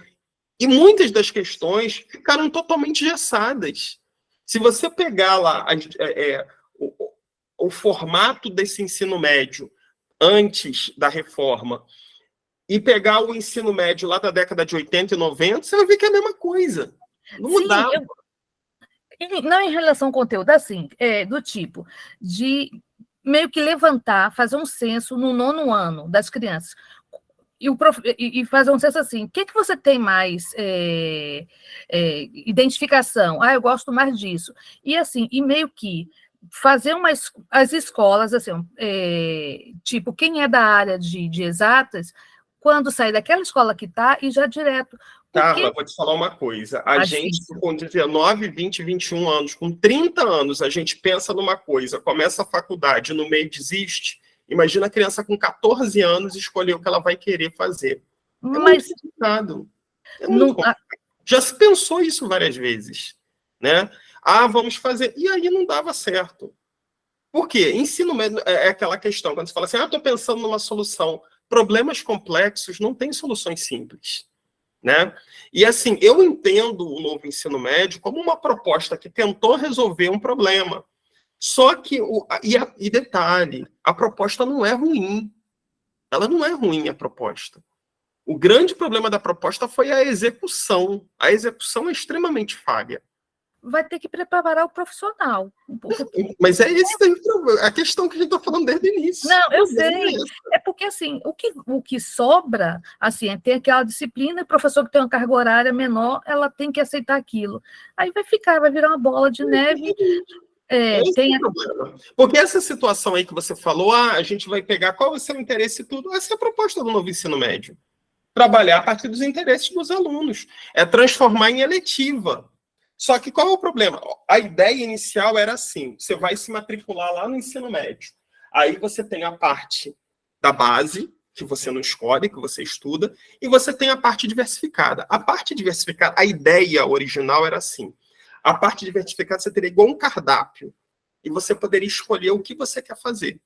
e muitas das questões ficaram totalmente engessadas. Se você pegar lá o formato desse ensino médio antes da reforma e pegar o ensino médio lá da década de 80 e 90, você vai ver que é a mesma coisa. Não mudava. Não em relação ao conteúdo, assim, do tipo, de meio que levantar, fazer um censo no 9º ano das crianças. E fazer um censo assim, o que você tem mais identificação? Eu gosto mais disso. E assim, e meio que fazer as escolas, assim, tipo, quem é da área de exatas, quando sair daquela escola que está, e já direto. Tá, mas vou te falar uma coisa. A gente, com 19, 20, 21 anos, com 30 anos, a gente pensa numa coisa, começa a faculdade, no meio desiste. Imagina a criança com 14 anos escolher o que ela vai querer fazer. Mas muito complicado. Muito complicado. Já se pensou isso várias vezes, né? Vamos fazer. E aí não dava certo. Por quê? Ensino médio é aquela questão, quando você fala assim, estou pensando numa solução. Problemas complexos não têm soluções simples, né? E assim, eu entendo o novo ensino médio como uma proposta que tentou resolver um problema. Só que, e detalhe, a proposta não é ruim. Ela não é ruim, a proposta. O grande problema da proposta foi a execução. A execução é extremamente falha. Vai ter que preparar o profissional. Mas é esse daí a questão que a gente está falando desde o início. Não, eu sei. É porque, assim, o que sobra, assim, tem aquela disciplina, o professor que tem uma carga horária menor, ela tem que aceitar aquilo. Aí vai virar uma bola de neve. Tem problema. Porque essa situação aí que você falou, a gente vai pegar qual é o seu interesse e tudo, essa é a proposta do novo ensino médio. Trabalhar a partir dos interesses dos alunos. É transformar em eletiva. Só que qual é o problema? A ideia inicial era assim, você vai se matricular lá no ensino médio. Aí você tem a parte da base, que você não escolhe, que você estuda, e você tem a parte diversificada. A parte diversificada, a ideia original era assim, a parte diversificada você teria igual um cardápio, e você poderia escolher o que você quer fazer,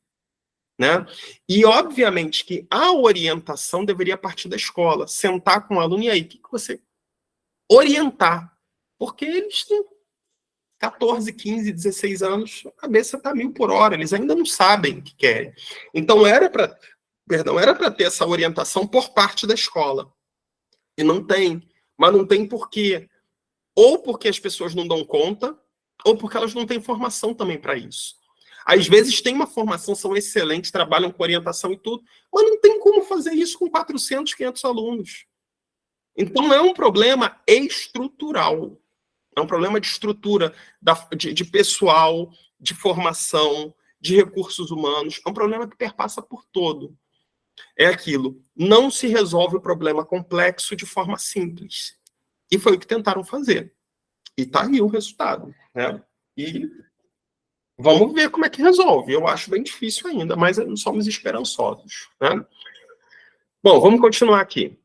né? E, obviamente, que a orientação deveria partir da escola, sentar com o aluno, e aí, o que você orientar? Porque eles têm 14, 15, 16 anos, a cabeça está 1000 por hora, eles ainda não sabem o que querem. Então, era para ter essa orientação por parte da escola. E não tem. Mas não tem por quê? Ou porque as pessoas não dão conta, ou porque elas não têm formação também para isso. Às vezes tem uma formação, são excelentes, trabalham com orientação e tudo, mas não tem como fazer isso com 400, 500 alunos. Então, é um problema estrutural. É um problema de estrutura, de pessoal, de formação, de recursos humanos. É um problema que perpassa por todo. É aquilo. Não se resolve o problema complexo de forma simples. E foi o que tentaram fazer. E está aí o resultado, né? E vamos ver como é que resolve. Eu acho bem difícil ainda, mas somos esperançosos, né? Bom, vamos continuar aqui.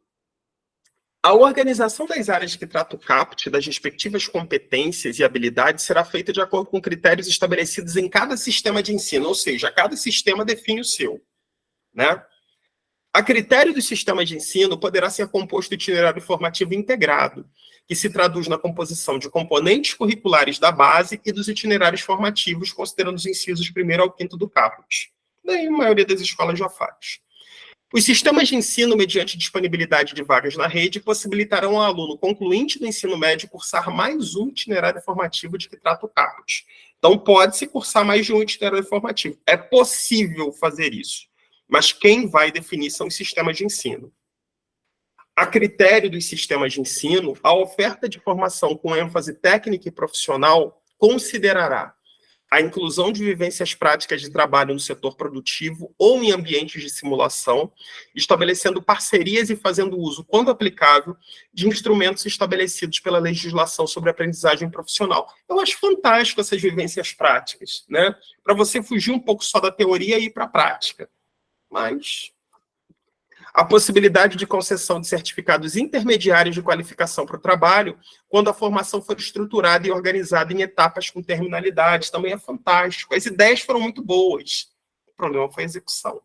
A organização das áreas que trata o CAPT, das respectivas competências e habilidades, será feita de acordo com critérios estabelecidos em cada sistema de ensino, ou seja, cada sistema define o seu, né? A critério dos sistemas de ensino poderá ser composto itinerário formativo integrado, que se traduz na composição de componentes curriculares da base e dos itinerários formativos, considerando os incisos 1º ao 5º do CAPT. Daí a maioria das escolas já faz. Os sistemas de ensino, mediante disponibilidade de vagas na rede, possibilitarão ao aluno concluinte do ensino médio cursar mais um itinerário formativo de que trata o CAPT. Então, pode-se cursar mais de um itinerário formativo. É possível fazer isso. mas quem vai definir são os sistemas de ensino. A critério dos sistemas de ensino, a oferta de formação com ênfase técnica e profissional considerará a inclusão de vivências práticas de trabalho no setor produtivo ou em ambientes de simulação, estabelecendo parcerias e fazendo uso, quando aplicável, de instrumentos estabelecidos pela legislação sobre aprendizagem profissional. Eu acho fantástico essas vivências práticas, né? Para você fugir um pouco só da teoria e ir para a prática. Mas a possibilidade de concessão de certificados intermediários de qualificação para o trabalho, quando a formação for estruturada e organizada em etapas com terminalidade, também é fantástico. As ideias foram muito boas. O problema foi a execução.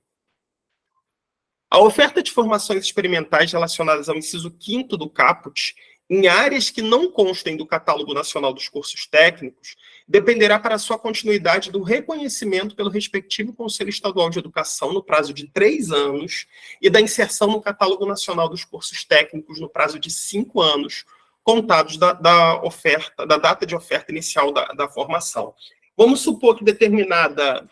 A oferta de formações experimentais relacionadas ao inciso 5º do caput, em áreas que não constem do Catálogo Nacional dos Cursos Técnicos, dependerá para sua continuidade do reconhecimento pelo respectivo Conselho Estadual de Educação no prazo de 3 anos e da inserção no Catálogo Nacional dos Cursos Técnicos no prazo de 5 anos, contados da data de oferta inicial da formação. Vamos supor que determinado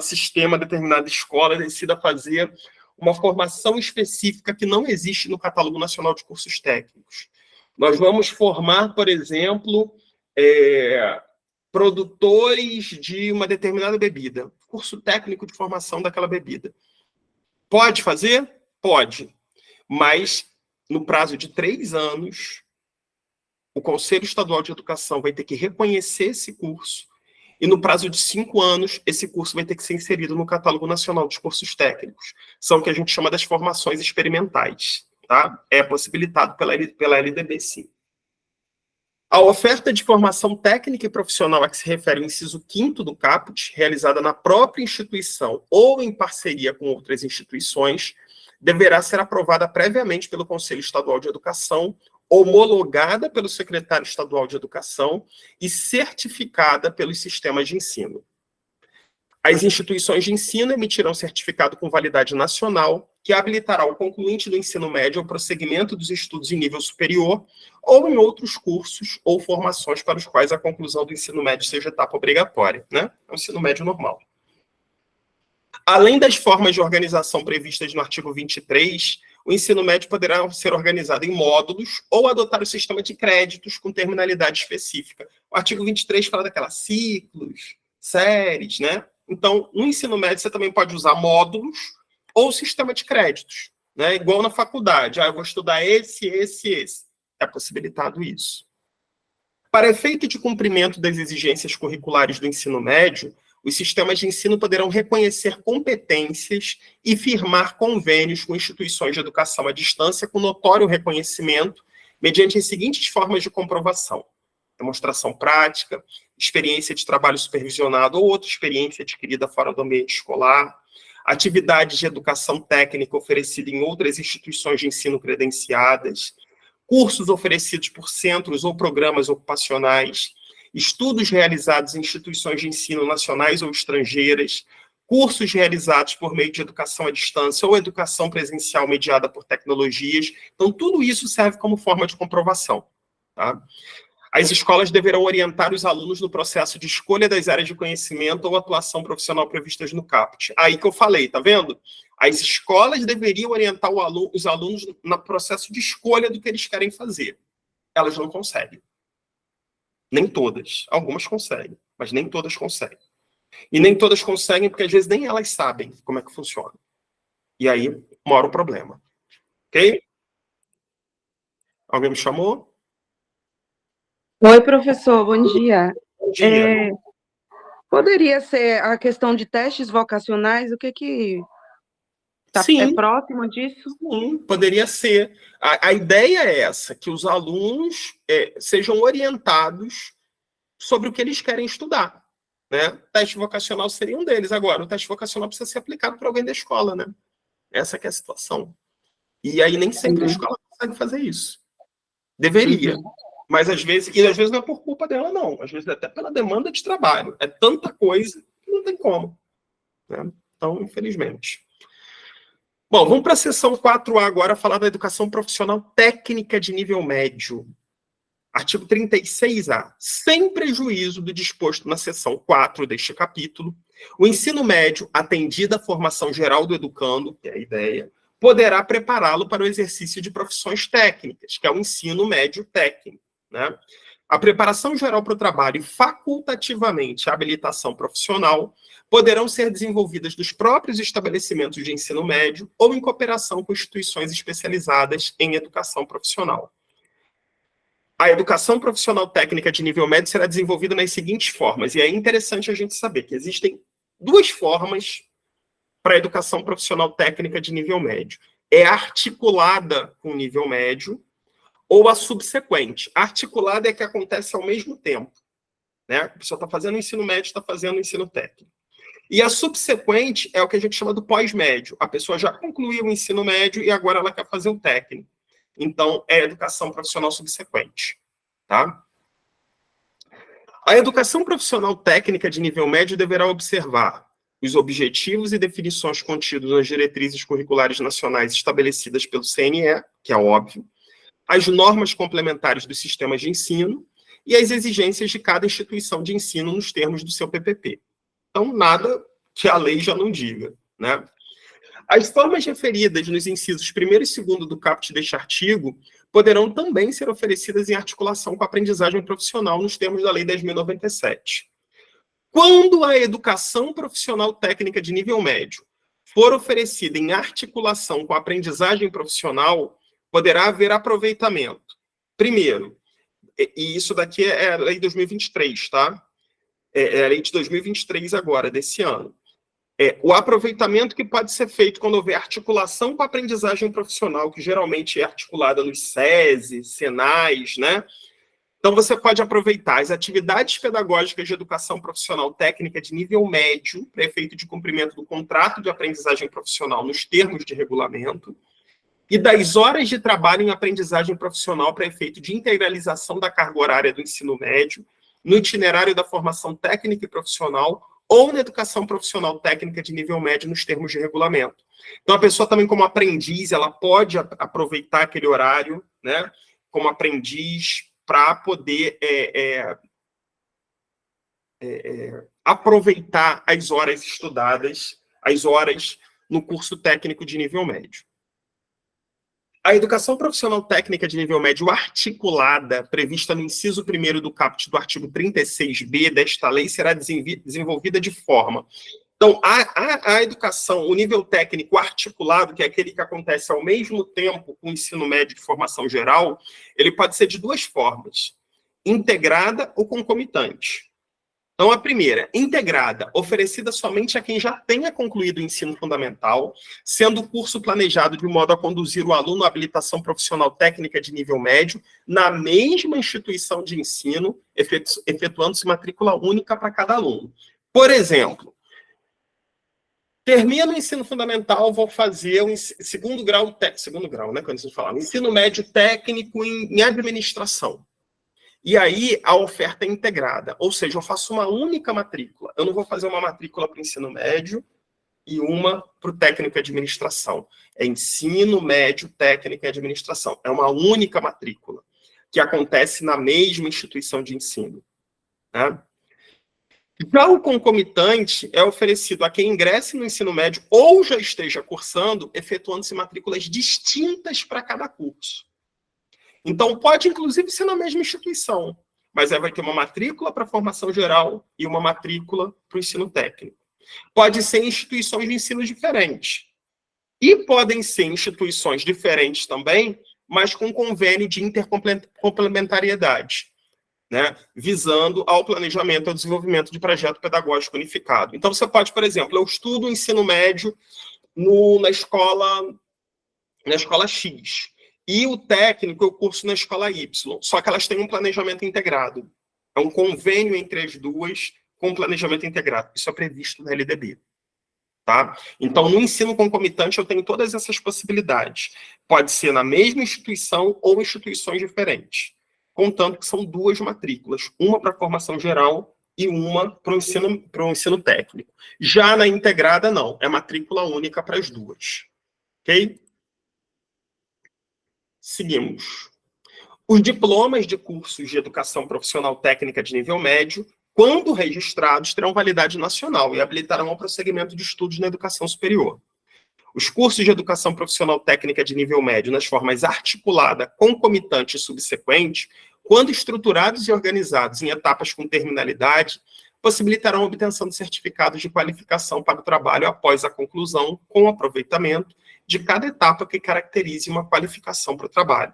sistema, determinada escola decida fazer uma formação específica que não existe no Catálogo Nacional de Cursos Técnicos. Nós vamos formar, por exemplo, produtores de uma determinada bebida, curso técnico de formação daquela bebida. Pode fazer? Pode. Mas, no prazo de 3 anos, o Conselho Estadual de Educação vai ter que reconhecer esse curso e, no prazo de 5 anos, esse curso vai ter que ser inserido no Catálogo Nacional dos Cursos Técnicos. São o que a gente chama das formações experimentais. Tá? É possibilitado pela LDB, sim. A oferta de formação técnica e profissional a que se refere o inciso 5º do caput, realizada na própria instituição ou em parceria com outras instituições, deverá ser aprovada previamente pelo Conselho Estadual de Educação, homologada pelo Secretário Estadual de Educação e certificada pelos sistemas de ensino. As instituições de ensino emitirão certificado com validade nacional, que habilitará o concluinte do ensino médio ao prosseguimento dos estudos em nível superior ou em outros cursos ou formações para os quais a conclusão do ensino médio seja etapa obrigatória, né? É o ensino médio normal. Além das formas de organização previstas no artigo 23, o ensino médio poderá ser organizado em módulos ou adotar o sistema de créditos com terminalidade específica. O artigo 23 fala daquelas ciclos, séries, né? Então, no ensino médio, você também pode usar módulos ou sistema de créditos, né? Igual na faculdade. Eu vou estudar esse. É possibilitado isso. Para efeito de cumprimento das exigências curriculares do ensino médio, os sistemas de ensino poderão reconhecer competências e firmar convênios com instituições de educação à distância com notório reconhecimento, mediante as seguintes formas de comprovação: demonstração prática, experiência de trabalho supervisionado ou outra experiência adquirida fora do ambiente escolar, atividades de educação técnica oferecida em outras instituições de ensino credenciadas, cursos oferecidos por centros ou programas ocupacionais, estudos realizados em instituições de ensino nacionais ou estrangeiras, cursos realizados por meio de educação à distância ou educação presencial mediada por tecnologias. Então, tudo isso serve como forma de comprovação, tá? As escolas deverão orientar os alunos no processo de escolha das áreas de conhecimento ou atuação profissional previstas no caput. Aí que eu falei, tá vendo? As escolas deveriam orientar os alunos no processo de escolha do que eles querem fazer. Elas não conseguem. Nem todas. Algumas conseguem, mas nem todas conseguem. E nem todas conseguem porque, às vezes, nem elas sabem como é que funciona. E aí mora o problema. Ok? Alguém me chamou? Oi, professor, bom dia. Bom dia. Poderia ser a questão de testes vocacionais? O que é próximo disso? Sim, poderia ser. A ideia é essa, que os alunos sejam orientados sobre o que eles querem estudar, né? O teste vocacional seria um deles. Agora, o teste vocacional precisa ser aplicado por alguém da escola, né? Essa que é a situação. E aí nem sempre a escola consegue fazer isso. Deveria. Mas às vezes não é por culpa dela, não. Às vezes é até pela demanda de trabalho. É tanta coisa que não tem como, né? Então, infelizmente. Bom, vamos para a seção 4A agora, falar da educação profissional técnica de nível médio. Artigo 36A. Sem prejuízo do disposto na seção 4 deste capítulo, O ensino médio, atendida a formação geral do educando, que é a ideia, poderá prepará-lo para o exercício de profissões técnicas, que é o ensino médio técnico, né? A preparação geral para o trabalho e facultativamente a habilitação profissional poderão ser desenvolvidas dos próprios estabelecimentos de ensino médio ou em cooperação com instituições especializadas em educação profissional. A educação profissional técnica de nível médio será desenvolvida nas seguintes formas, e é interessante a gente saber que existem duas formas para a educação profissional técnica de nível médio. É articulada com o nível médio ou a subsequente. A articulada é a que acontece ao mesmo tempo, né? A pessoa está fazendo o ensino médio, está fazendo o ensino técnico. E a subsequente é o que a gente chama do pós-médio. A pessoa já concluiu o ensino médio e agora ela quer fazer o técnico. Então, é a educação profissional subsequente, tá? A educação profissional técnica de nível médio deverá observar os objetivos e definições contidos nas diretrizes curriculares nacionais estabelecidas pelo CNE, que é óbvio, as normas complementares dos sistemas de ensino e as exigências de cada instituição de ensino nos termos do seu PPP. Então, nada que a lei já não diga, né? As formas referidas nos incisos 1º e 2º do caput deste artigo poderão também ser oferecidas em articulação com a aprendizagem profissional nos termos da Lei 10.097. Quando a educação profissional técnica de nível médio for oferecida em articulação com a aprendizagem profissional, poderá haver aproveitamento. Primeiro, e isso daqui é a Lei 2023, tá? É a Lei de 2023 agora, desse ano. O aproveitamento que pode ser feito quando houver articulação com a aprendizagem profissional, que geralmente é articulada nos SESI, SENAIs, né? Então, você pode aproveitar as atividades pedagógicas de educação profissional técnica de nível médio, para efeito de cumprimento do contrato de aprendizagem profissional nos termos de regulamento, e das horas de trabalho em aprendizagem profissional para efeito de integralização da carga horária do ensino médio, no itinerário da formação técnica e profissional, ou na educação profissional técnica de nível médio nos termos de regulamento. Então, a pessoa também, como aprendiz, ela pode aproveitar aquele horário, né, como aprendiz, para poder aproveitar as horas estudadas, as horas no curso técnico de nível médio. A educação profissional técnica de nível médio articulada, prevista no inciso 1º do caput do artigo 36b desta lei, será desenvolvida de forma... Então, a educação, o nível técnico articulado, que é aquele que acontece ao mesmo tempo com o ensino médio de formação geral, ele pode ser de duas formas, integrada ou concomitante. Então, a primeira, integrada, oferecida somente a quem já tenha concluído o ensino fundamental, sendo o curso planejado de modo a conduzir o aluno à habilitação profissional técnica de nível médio na mesma instituição de ensino, efetuando-se matrícula única para cada aluno. Por exemplo, termino o ensino fundamental, vou fazer um segundo grau, né, quando a gente fala, ensino médio técnico em administração. E aí a oferta é integrada, ou seja, eu faço uma única matrícula. Eu não vou fazer uma matrícula para o ensino médio e uma para o técnico em administração. É ensino médio, técnico em administração. É uma única matrícula, que acontece na mesma instituição de ensino, né? Já o concomitante é oferecido a quem ingresse no ensino médio ou já esteja cursando, efetuando-se matrículas distintas para cada curso. Então, pode, inclusive, ser na mesma instituição, mas aí vai ter uma matrícula para a formação geral e uma matrícula para o ensino técnico. Pode ser em instituições de ensino diferentes. E podem ser instituições diferentes também, mas com convênio de intercomplementariedade, né, visando ao planejamento e ao desenvolvimento de projeto pedagógico unificado. Então, você pode, por exemplo, eu estudo o ensino médio na escola X, e o técnico eu curso na escola Y, só que elas têm um planejamento integrado. É um convênio entre as duas com planejamento integrado. Isso é previsto na LDB. Tá? Então, no ensino concomitante, eu tenho todas essas possibilidades. Pode ser na mesma instituição ou instituições diferentes, contanto que são duas matrículas, uma para a formação geral e uma para o ensino técnico. Já na integrada, não. É matrícula única para as duas. Ok? Seguimos. Os diplomas de cursos de educação profissional técnica de nível médio quando registrados, terão validade nacional e habilitarão ao prosseguimento de estudos na educação superior. Os cursos de educação profissional técnica de nível médio, nas formas articulada, concomitante e subsequente, quando estruturados e organizados em etapas com terminalidade, possibilitarão a obtenção de certificados de qualificação para o trabalho após a conclusão, com aproveitamento de cada etapa que caracterize uma qualificação para o trabalho.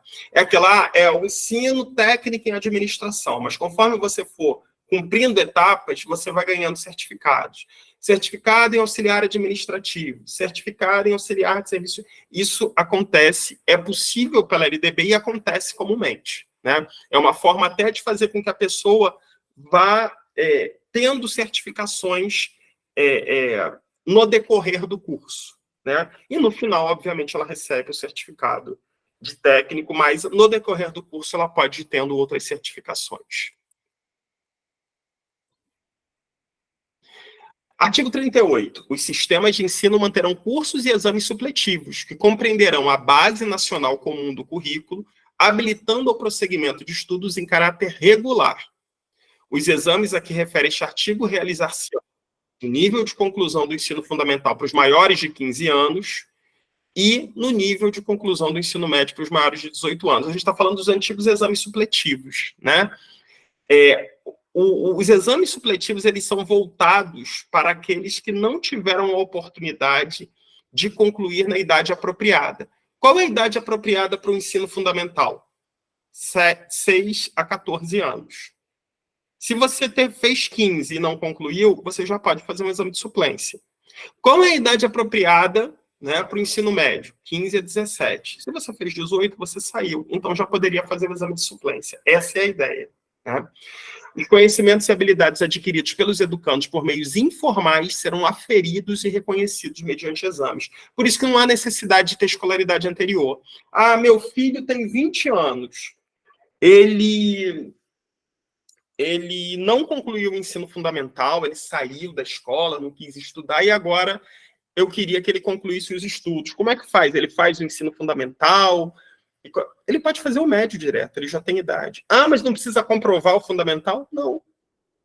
É o ensino técnico em administração, mas conforme você for cumprindo etapas, você vai ganhando certificados. Certificado em auxiliar administrativo, certificado em auxiliar de serviço. Isso acontece, é possível pela LDB e acontece comumente, né? É uma forma até de fazer com que a pessoa vá tendo certificações no decorrer do curso, né? E no final, obviamente, ela recebe o certificado de técnico, mas no decorrer do curso ela pode ir tendo outras certificações. Artigo 38. Os sistemas de ensino manterão cursos e exames supletivos, que compreenderão a base nacional comum do currículo, habilitando ao prosseguimento de estudos em caráter regular. Os exames a que refere este artigo realizar-se no nível de conclusão do ensino fundamental para os maiores de 15 anos e no nível de conclusão do ensino médio para os maiores de 18 anos. A gente está falando dos antigos exames supletivos, né? Os exames supletivos, eles são voltados para aqueles que não tiveram a oportunidade de concluir na idade apropriada. Qual é a idade apropriada para o ensino fundamental? 6 a 14 anos. Se você fez 15 e não concluiu, você já pode fazer um exame de suplência. Qual é a idade apropriada, né, para o ensino médio? 15 a 17. Se você fez 18, você saiu. Então, já poderia fazer o exame de suplência. Essa é a ideia, né? Os conhecimentos e habilidades adquiridos pelos educandos por meios informais serão aferidos e reconhecidos mediante exames. Por isso que não há necessidade de ter escolaridade anterior. Ah, meu filho tem 20 anos. Ele não concluiu o ensino fundamental, ele saiu da escola, não quis estudar, e agora eu queria que ele concluísse os estudos. Como é que faz? Ele faz o ensino fundamental? Ele pode fazer o médio direto, ele já tem idade. Ah, mas não precisa comprovar o fundamental? Não.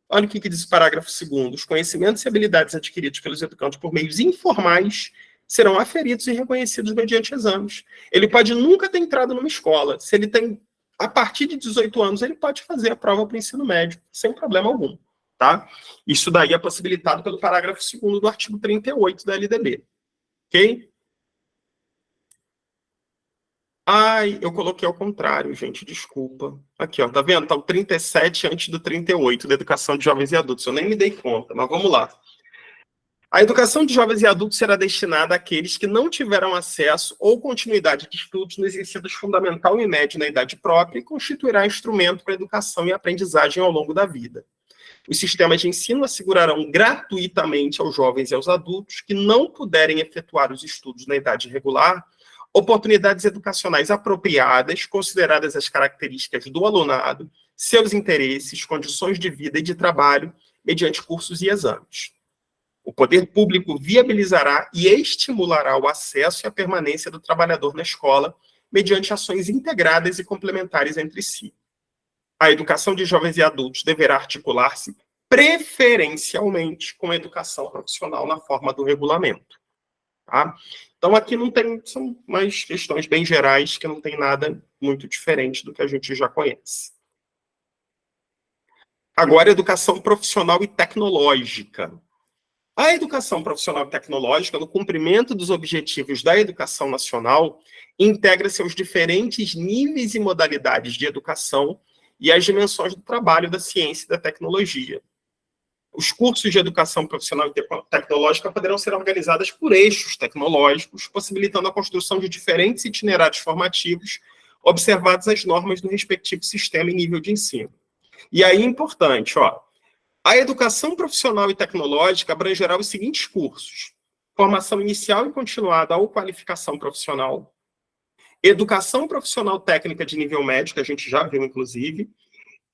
Olha o que diz o parágrafo 2º. Os conhecimentos e habilidades adquiridos pelos educantes por meios informais serão aferidos e reconhecidos mediante exames. Ele pode nunca ter entrado numa escola. Se ele tem, a partir de 18 anos, ele pode fazer a prova para o ensino médio, sem problema algum. Tá? Isso daí é possibilitado pelo parágrafo 2º do artigo 38 da LDB. Ok? Ai, eu coloquei ao contrário, gente, desculpa. Aqui, ó, tá vendo? Tá o 37 antes do 38, da educação de jovens e adultos. Eu nem me dei conta, mas vamos lá. A educação de jovens e adultos será destinada àqueles que não tiveram acesso ou continuidade de estudos nos ensinos fundamental e médio na idade própria e constituirá instrumento para a educação e aprendizagem ao longo da vida. Os sistemas de ensino assegurarão gratuitamente aos jovens e aos adultos que não puderem efetuar os estudos na idade regular oportunidades educacionais apropriadas, consideradas as características do alunado, seus interesses, condições de vida e de trabalho, mediante cursos e exames. O poder público viabilizará e estimulará o acesso e a permanência do trabalhador na escola, mediante ações integradas e complementares entre si. A educação de jovens e adultos deverá articular-se preferencialmente com a educação profissional na forma do regulamento. Tá? Então, aqui não tem, são mais questões bem gerais, que não tem nada muito diferente do que a gente já conhece. Agora, educação profissional e tecnológica. A educação profissional e tecnológica, no cumprimento dos objetivos da educação nacional, integra-se aos diferentes níveis e modalidades de educação e às dimensões do trabalho da ciência e da tecnologia. Os cursos de educação profissional e tecnológica poderão ser organizados por eixos tecnológicos, possibilitando a construção de diferentes itinerários formativos, observadas as normas do respectivo sistema e nível de ensino. E aí, importante, ó, a educação profissional e tecnológica abrangerá os seguintes cursos: formação inicial e continuada ou qualificação profissional, educação profissional técnica de nível médio, que a gente já viu, inclusive,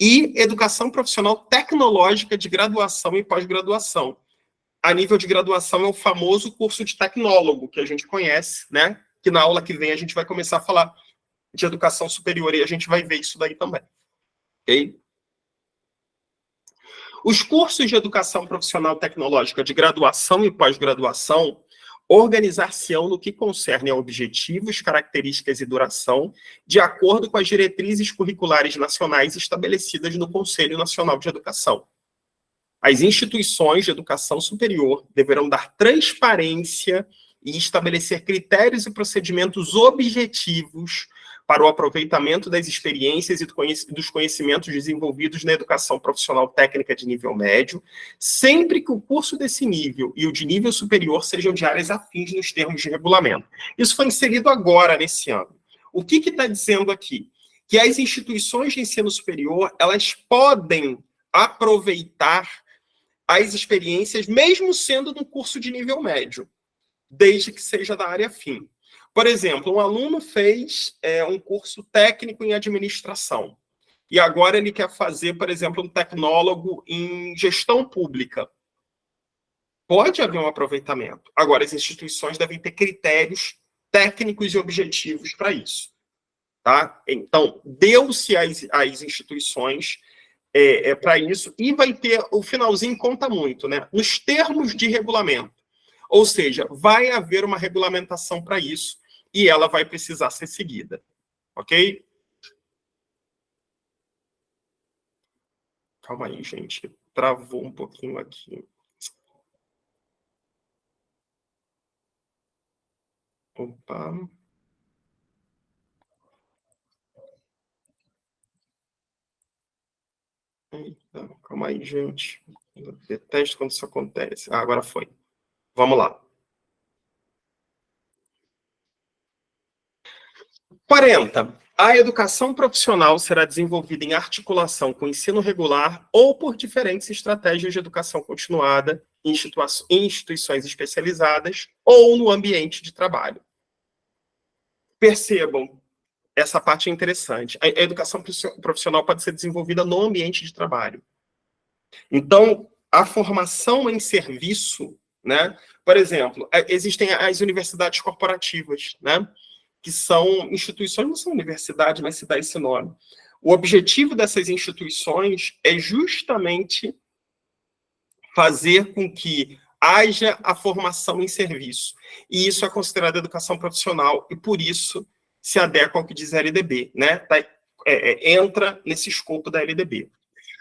e educação profissional tecnológica de graduação e pós-graduação. A nível de graduação é o famoso curso de tecnólogo, que a gente conhece, né? Que na aula que vem a gente vai começar a falar de educação superior e a gente vai ver isso daí também. Ok? Os cursos de educação profissional tecnológica de graduação e pós-graduação organizar-se-ão no que concerne a objetivos, características e duração, de acordo com as diretrizes curriculares nacionais estabelecidas no Conselho Nacional de Educação. As instituições de educação superior deverão dar transparência e estabelecer critérios e procedimentos objetivos para o aproveitamento das experiências e dos conhecimentos desenvolvidos na educação profissional técnica de nível médio, sempre que o curso desse nível e o de nível superior sejam de áreas afins nos termos de regulamento. Isso foi inserido agora, nesse ano. O que está dizendo aqui? Que as instituições de ensino superior, elas podem aproveitar as experiências, mesmo sendo no curso de nível médio, desde que seja da área afim. Por exemplo, um aluno fez um curso técnico em administração e agora ele quer fazer, por exemplo, um tecnólogo em gestão pública. Pode haver um aproveitamento. Agora, as instituições devem ter critérios técnicos e objetivos para isso. Tá? Então, deu-se às instituições para isso e vai ter, o finalzinho conta muito, né? Nos termos de regulamento. Ou seja, vai haver uma regulamentação para isso e ela vai precisar ser seguida. Ok? Calma aí, gente. Travou um pouquinho aqui. Opa. Eita, calma aí, gente. Eu detesto quando isso acontece. Agora foi. Vamos lá. 40. A educação profissional será desenvolvida em articulação com o ensino regular ou por diferentes estratégias de educação continuada em instituições especializadas ou no ambiente de trabalho. Percebam, essa parte é interessante. A educação profissional pode ser desenvolvida no ambiente de trabalho. Então, a formação em serviço, né? Por exemplo, existem as universidades corporativas, né? Que são instituições, não são universidades, mas se dá esse nome. O objetivo dessas instituições é justamente fazer com que haja a formação em serviço. E isso é considerado educação profissional, e por isso se adequa ao que diz a LDB, né? Entra nesse escopo da LDB.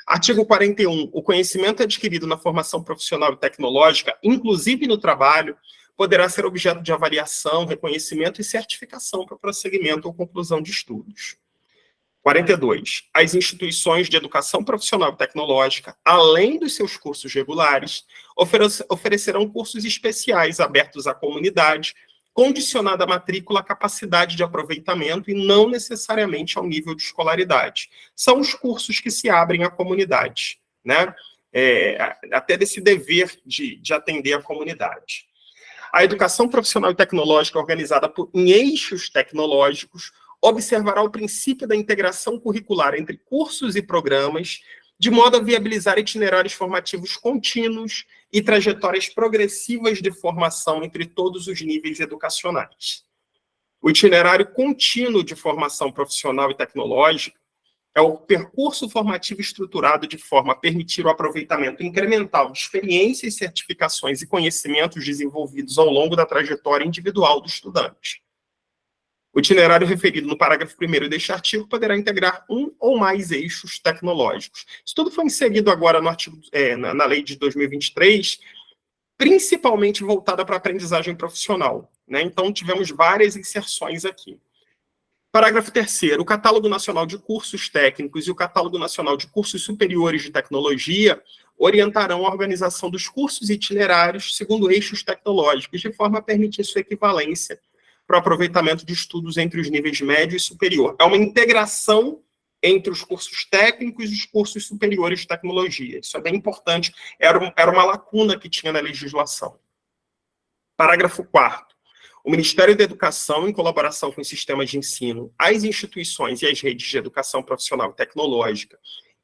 Artigo 41. O conhecimento adquirido na formação profissional e tecnológica, inclusive no trabalho, poderá ser objeto de avaliação, reconhecimento e certificação para prosseguimento ou conclusão de estudos. 42. As instituições de educação profissional e tecnológica, além dos seus cursos regulares, oferecerão cursos especiais abertos à comunidade, condicionada à matrícula à capacidade de aproveitamento e não necessariamente ao nível de escolaridade. São os cursos que se abrem à comunidade, né? Até desse dever de atender a comunidade. A educação profissional e tecnológica organizada em eixos tecnológicos observará o princípio da integração curricular entre cursos e programas, de modo a viabilizar itinerários formativos contínuos e trajetórias progressivas de formação entre todos os níveis educacionais. O itinerário contínuo de formação profissional e tecnológica é o percurso formativo estruturado de forma a permitir o aproveitamento incremental de experiências, certificações e conhecimentos desenvolvidos ao longo da trajetória individual do estudante. O itinerário referido no parágrafo 1º deste artigo poderá integrar um ou mais eixos tecnológicos. Isso tudo foi inserido agora no artigo, na lei de 2023, principalmente voltada para a aprendizagem profissional, né? Então, tivemos várias inserções aqui. Parágrafo 3º. O Catálogo Nacional de Cursos Técnicos e o Catálogo Nacional de Cursos Superiores de Tecnologia orientarão a organização dos cursos itinerários segundo eixos tecnológicos, de forma a permitir sua equivalência para o aproveitamento de estudos entre os níveis médio e superior. É uma integração entre os cursos técnicos e os cursos superiores de tecnologia. Isso é bem importante. Era uma lacuna que tinha na legislação. Parágrafo 4º. O Ministério da Educação, em colaboração com os sistemas de ensino, as instituições e as redes de educação profissional e tecnológica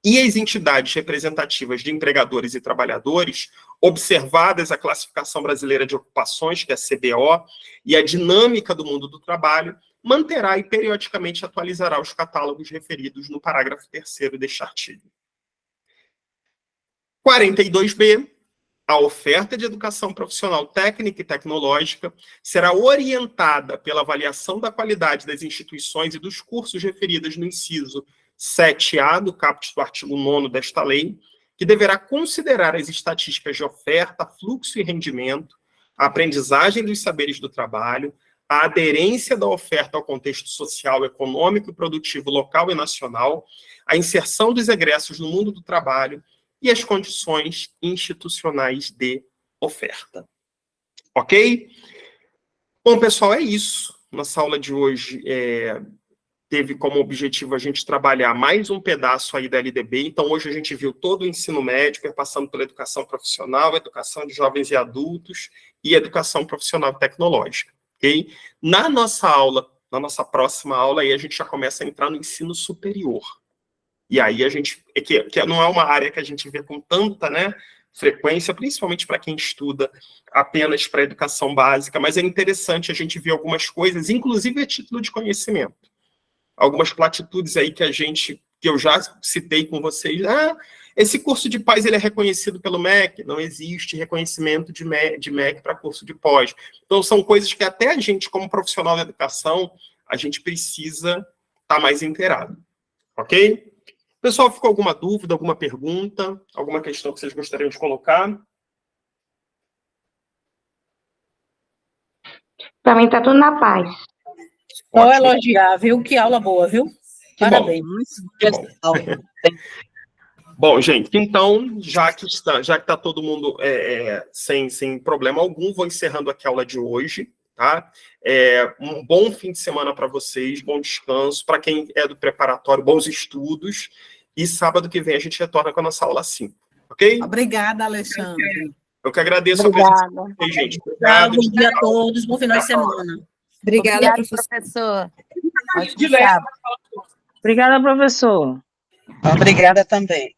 e as entidades representativas de empregadores e trabalhadores, observadas a Classificação Brasileira de Ocupações, que é a CBO, e a dinâmica do mundo do trabalho, manterá e periodicamente atualizará os catálogos referidos no parágrafo 3º deste artigo. 42B, a oferta de educação profissional técnica e tecnológica será orientada pela avaliação da qualidade das instituições e dos cursos referidos no inciso 7A do caput do artigo 9º desta lei, que deverá considerar as estatísticas de oferta, fluxo e rendimento, a aprendizagem dos saberes do trabalho, a aderência da oferta ao contexto social, econômico e produtivo local e nacional, a inserção dos egressos no mundo do trabalho e as condições institucionais de oferta. Ok? Bom, pessoal, é isso. Nossa aula de hoje teve como objetivo a gente trabalhar mais um pedaço aí da LDB. Então, hoje a gente viu todo o ensino médio, passando pela educação profissional, educação de jovens e adultos e educação profissional tecnológica. Ok? Na nossa aula, na nossa próxima aula, aí a gente já começa a entrar no ensino superior. E aí a gente, que não é uma área que a gente vê com tanta, né, frequência, principalmente para quem estuda apenas para a educação básica, mas é interessante a gente ver algumas coisas, inclusive a título de conhecimento. Algumas platitudes aí que eu já citei com vocês. Esse curso de pós ele é reconhecido pelo MEC, não existe reconhecimento de MEC para curso de pós. Então, são coisas que até a gente, como profissional da educação, a gente precisa estar mais inteirado. Ok? Pessoal, ficou alguma dúvida, alguma pergunta, alguma questão que vocês gostariam de colocar? Para mim está tudo na paz. Só elogiar, viu? Que aula boa, viu? Parabéns. Que bom. Bom, gente, então, já que está todo mundo sem problema algum, vou encerrando aqui a aula de hoje, tá? Um bom fim de semana para vocês, bom descanso, para quem é do preparatório, bons estudos, e sábado que vem a gente retorna com a nossa aula 5, ok? Obrigada, Alexandre. Eu que agradeço a presença de vocês, gente. Obrigado. Bom dia a todos, bom final de semana. Obrigada, professor. Obrigada, professor. Obrigada também.